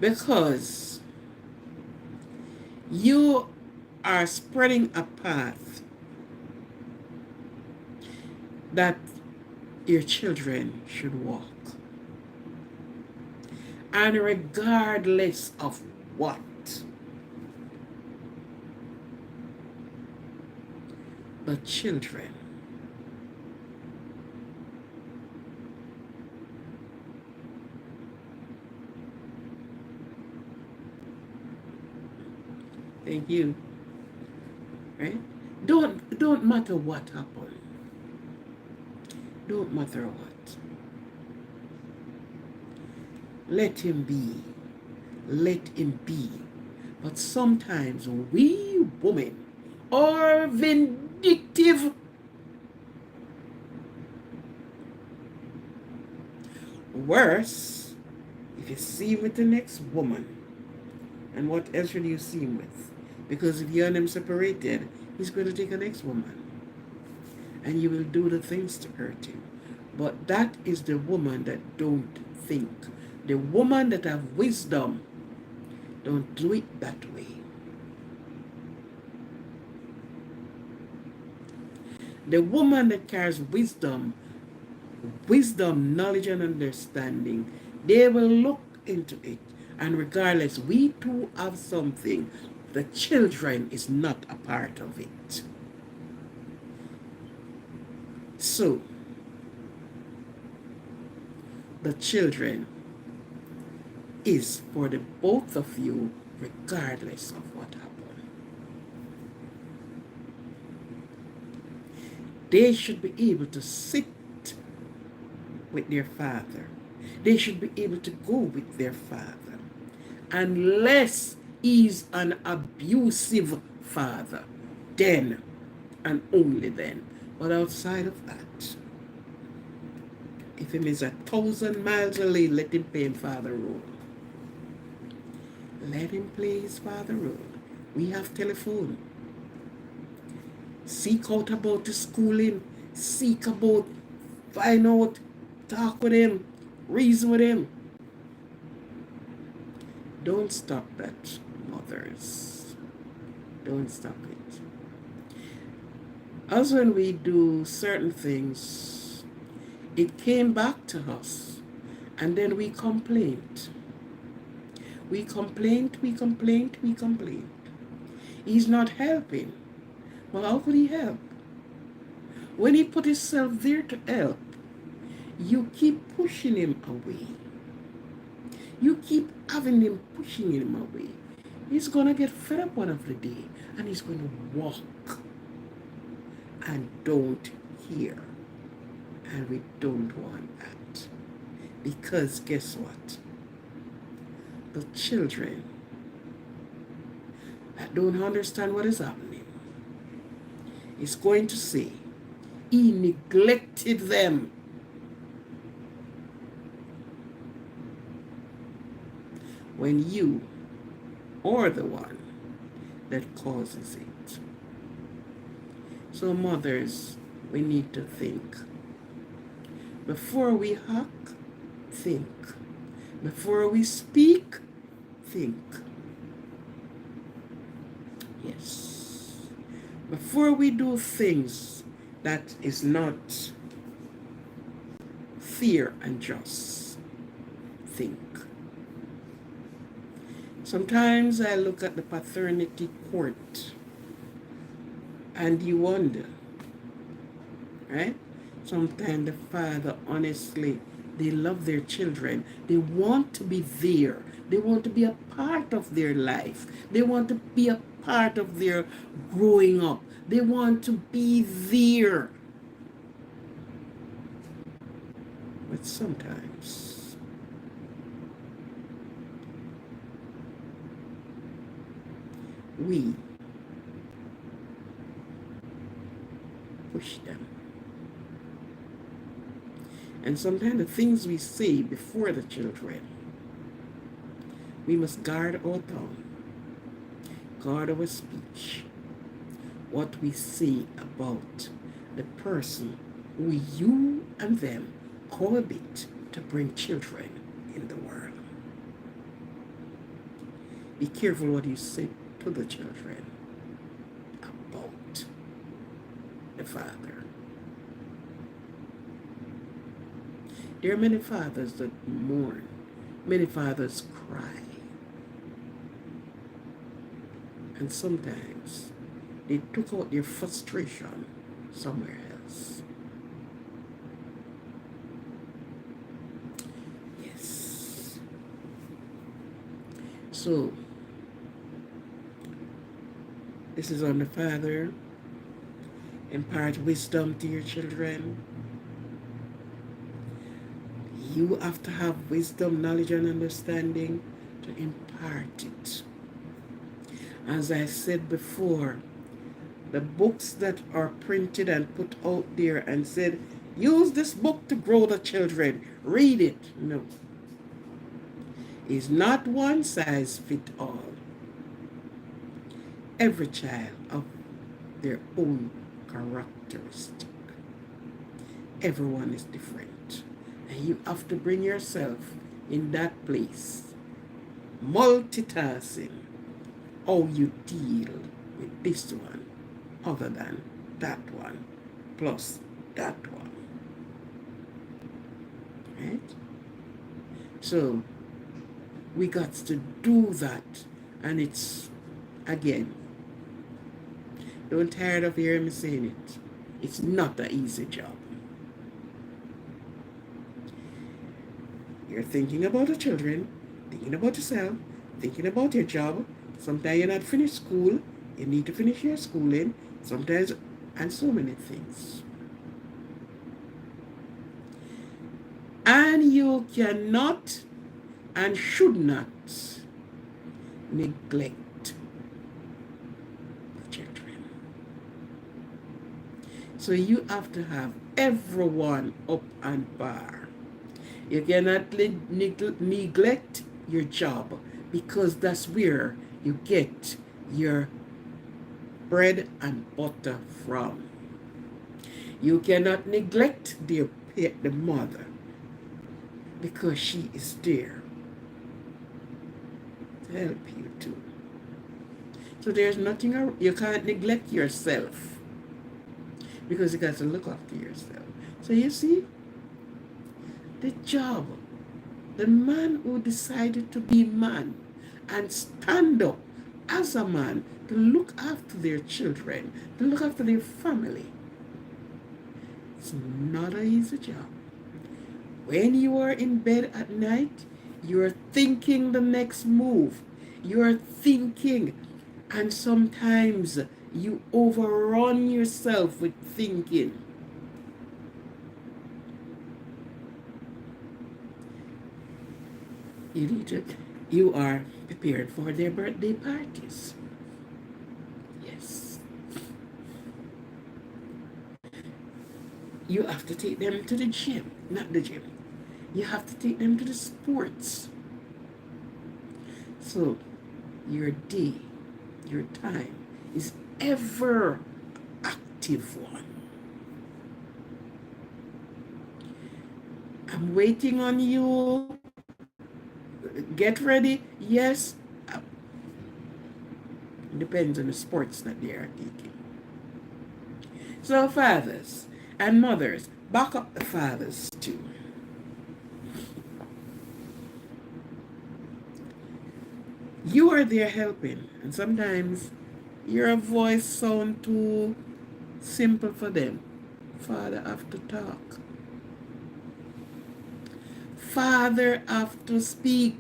Because you are spreading a path that your children should walk. And regardless of what, the children thank you. Right? Don't matter what happened. Don't matter what. Let him be. Let him be. But sometimes we women are vindictive. Worse, if you see him with the next woman, and what else should you see him with? Because if you and him separated, he's going to take a next woman. And you will do the things to hurt him. But that is the woman that don't think. The woman that have wisdom, don't do it that way. The woman that carries wisdom, knowledge, and understanding, they will look into it. And regardless, we too have something. The children is not a part of it. So, the children is for the both of you, regardless of what happened. They should be able to sit with their father. They should be able to go with their father. Unless he's an abusive father, then and only then. But outside of that, if him is 1,000 miles away, let him play him father role. Let him play his father role. We have telephone. Seek out about the schooling. Seek about, find out, talk with him, reason with him. Don't stop that, mothers. Don't stop it. As when we do certain things, it came back to us, and then we complained. We complained. He's not helping. Well, how could he help? When he put himself there to help, you keep pushing him away. You keep having him pushing him away. He's going to get fed up one of the day and he's going to walk and don't hear. And we don't want that. Because guess what? The children that don't understand what is happening is going to say, he neglected them. When you are the one that causes it. So mothers, we need to think. Before we act, think. Before we speak, think. Yes. Before we do things that is not fair and just, think. Sometimes I look at the paternity court and you wonder, right? Sometimes the father, honestly, they love their children. They want to be there. They want to be a part of their life. They want to be a part of their growing up. They want to be there. But sometimes we push them. And sometimes the things we say before the children, we must guard our tongue, guard our speech, what we say about the person who you and them cohabit to bring children in the world. Be careful what you say to the children about the father. There are many fathers that mourn. Many fathers cry. And sometimes they took out their frustration somewhere else. Yes. So, this is on the father. Impart wisdom to your children. You have to have wisdom, knowledge, and understanding to impart it. As I said before, the books that are printed and put out there and said, use this book to grow the children, read it. No. It's not one size fit all. Every child of their own characteristic. Everyone is different. And you have to bring yourself in that place, multitasking, how you deal with this one other than that one plus that one. Right? So we got to do that, and it's, again, don't tired of hearing me saying it. It's not an easy job. You're thinking about the children, thinking about yourself, thinking about your job. Sometimes you're not finished school. You need to finish your schooling. Sometimes, and so many things. And you cannot and should not neglect the children. So you have to have everyone up and bar. You cannot neglect your job, because that's where you get your bread and butter from. You cannot neglect the mother, because she is there to help you too. So there's nothing, you can't neglect yourself, because you got to look after yourself. So you see, the job, the man who decided to be man and stand up as a man to look after their children, to look after their family, it's not an easy job. When you are in bed at night, you're thinking the next move. You're thinking, and sometimes you overrun yourself with thinking. You need to, you are prepared for their birthday parties. Yes. You have to take them to the gym, not the gym. You have to take them to the sports. So your day, your time is ever active one. I'm waiting on you. Get ready. Yes. Depends on the sports that they are taking. So fathers and mothers, back up the fathers too. You are there helping, and sometimes your voice sound too simple for them. Father have to talk. Father have to speak.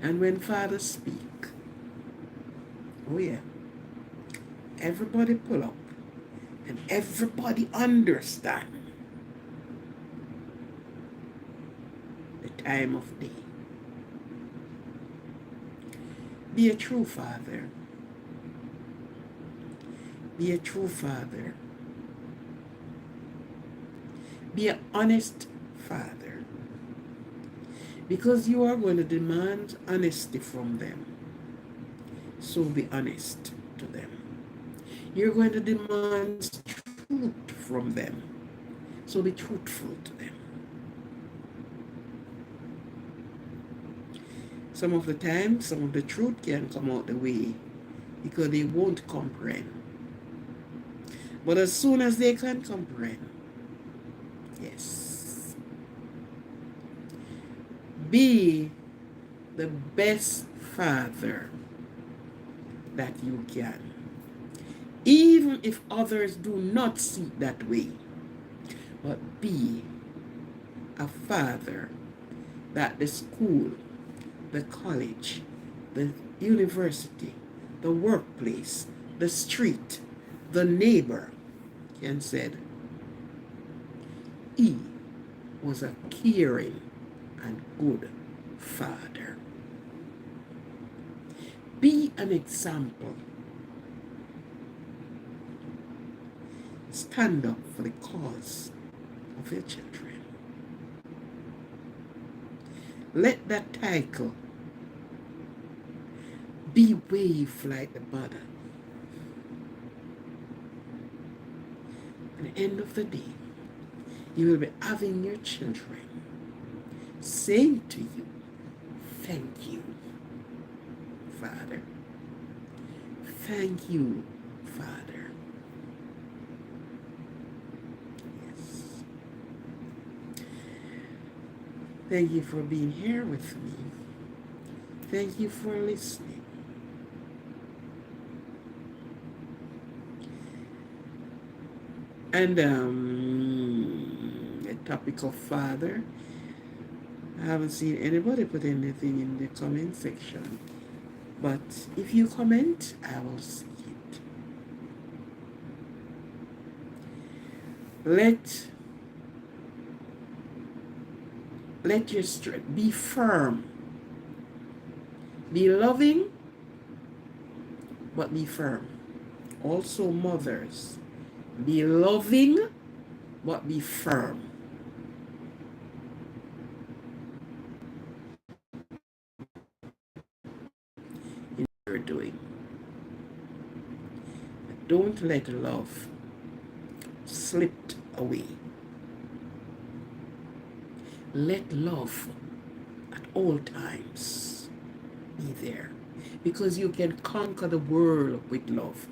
And when father speak, oh yeah, everybody pull up and everybody understand the time of day. Be a true father. Be a true father. Be an honest father. Because you are going to demand honesty from them. So be honest to them. You're going to demand truth from them. So be truthful to them. Some of the time, some of the truth can come out the way because they won't comprehend. But as soon as they can comprehend, yes, be the best father that you can. Even if others do not see it that way, but be a father that the school, the college, the university, the workplace, the street, the neighbor can say, he was a caring and good father. Be an example. Stand up for the cause of your children. Let that title be waved like the banner. At the end of the day, you will be having your children saying to you, thank you, Father. Thank you, Father. Yes. Thank you for being here with me. Thank you for listening. And the topic of father, I haven't seen anybody put anything in the comment section. But if you comment, I will see it. Let your strength be firm. Be loving, but be firm. Also, mothers, be loving, but be firm. In what you're doing. Don't let love slip away. Let love at all times be there, because you can conquer the world with love.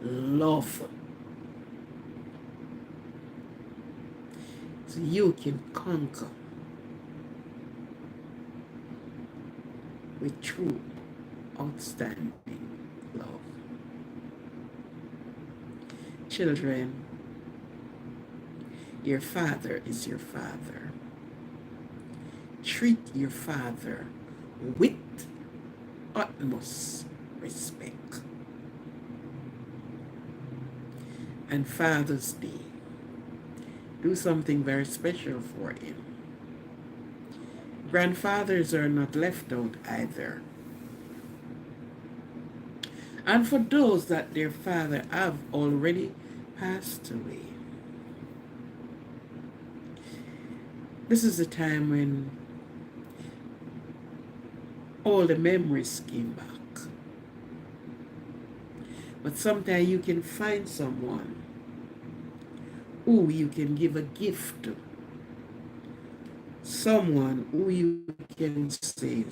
Love. So you can conquer with true, outstanding love. Children, your father is your father. Treat your father with utmost respect. And Father's Day, do something very special for him. Grandfathers are not left out either. And for those that their father have already passed away, this is the time when all the memories came back. But sometimes you can find someone who you can give a gift to. Someone who you can say,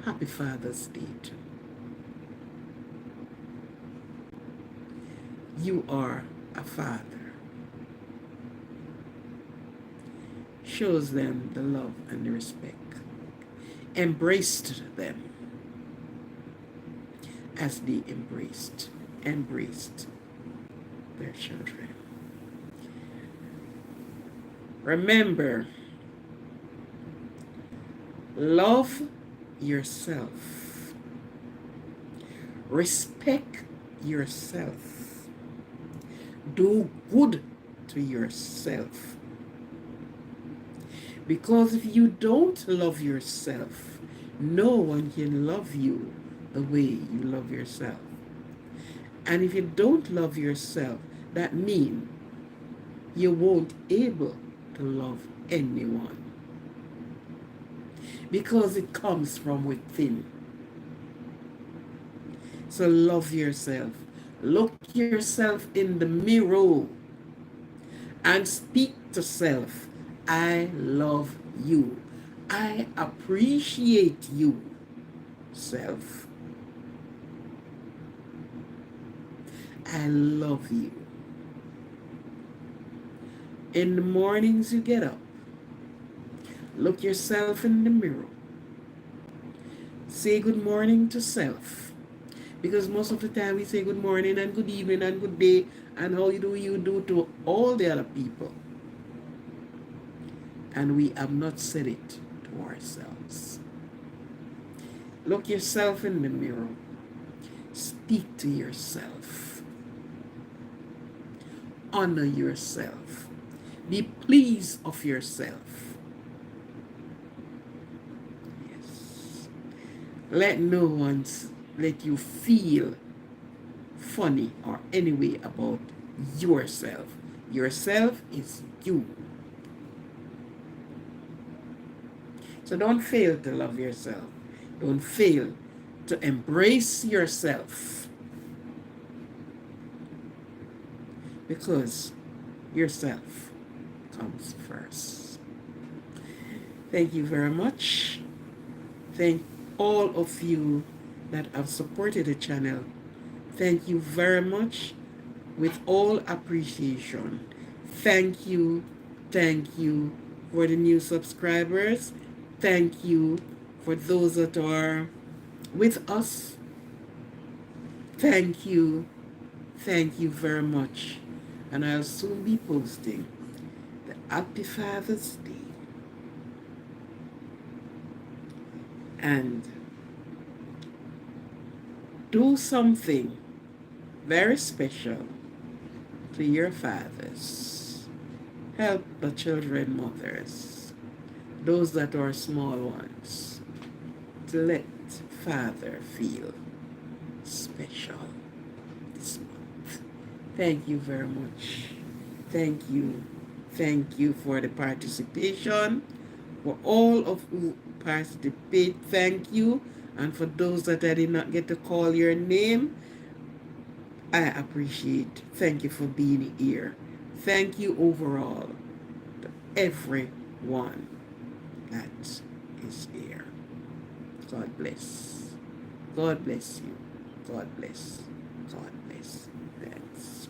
Happy Father's Day to. You are a father. Shows them the love and the respect. Embraced them as they embraced their children. Remember, love yourself. Respect yourself. Do good to yourself. Because if you don't love yourself, no one can love you the way you love yourself. And if you don't love yourself, that means you won't able to love anyone. Because it comes from within. So love yourself. Look yourself in the mirror and speak to self. I love you. I appreciate you, self. I love you. In the mornings you get up, look yourself in the mirror. Say good morning to self. Because most of the time we say good morning and good evening and good day and how do you do to all the other people. And we have not said it to ourselves. Look yourself in the mirror. Speak to yourself. Honor yourself. Be pleased of yourself. Yes. Let no one let you feel funny or any way about yourself. Yourself is you. So don't fail to love yourself. Don't fail to embrace yourself. Because yourself comes first. Thank you very much. Thank all of you that have supported the channel. Thank you very much with all appreciation. Thank you for the new subscribers. Thank you for those that are with us. Thank you very much. And I'll soon be posting the Happy Father's Day and do something very special to your fathers. Help the children mothers, those that are small ones, to let Father feel special this month. Thank you very much. Thank you for the participation. For all of who participate, thank you. And for those that I did not get to call your name, I appreciate. Thank you for being here. Thank you overall to everyone that is here. God bless. God bless you. God bless. God bless. Thanks.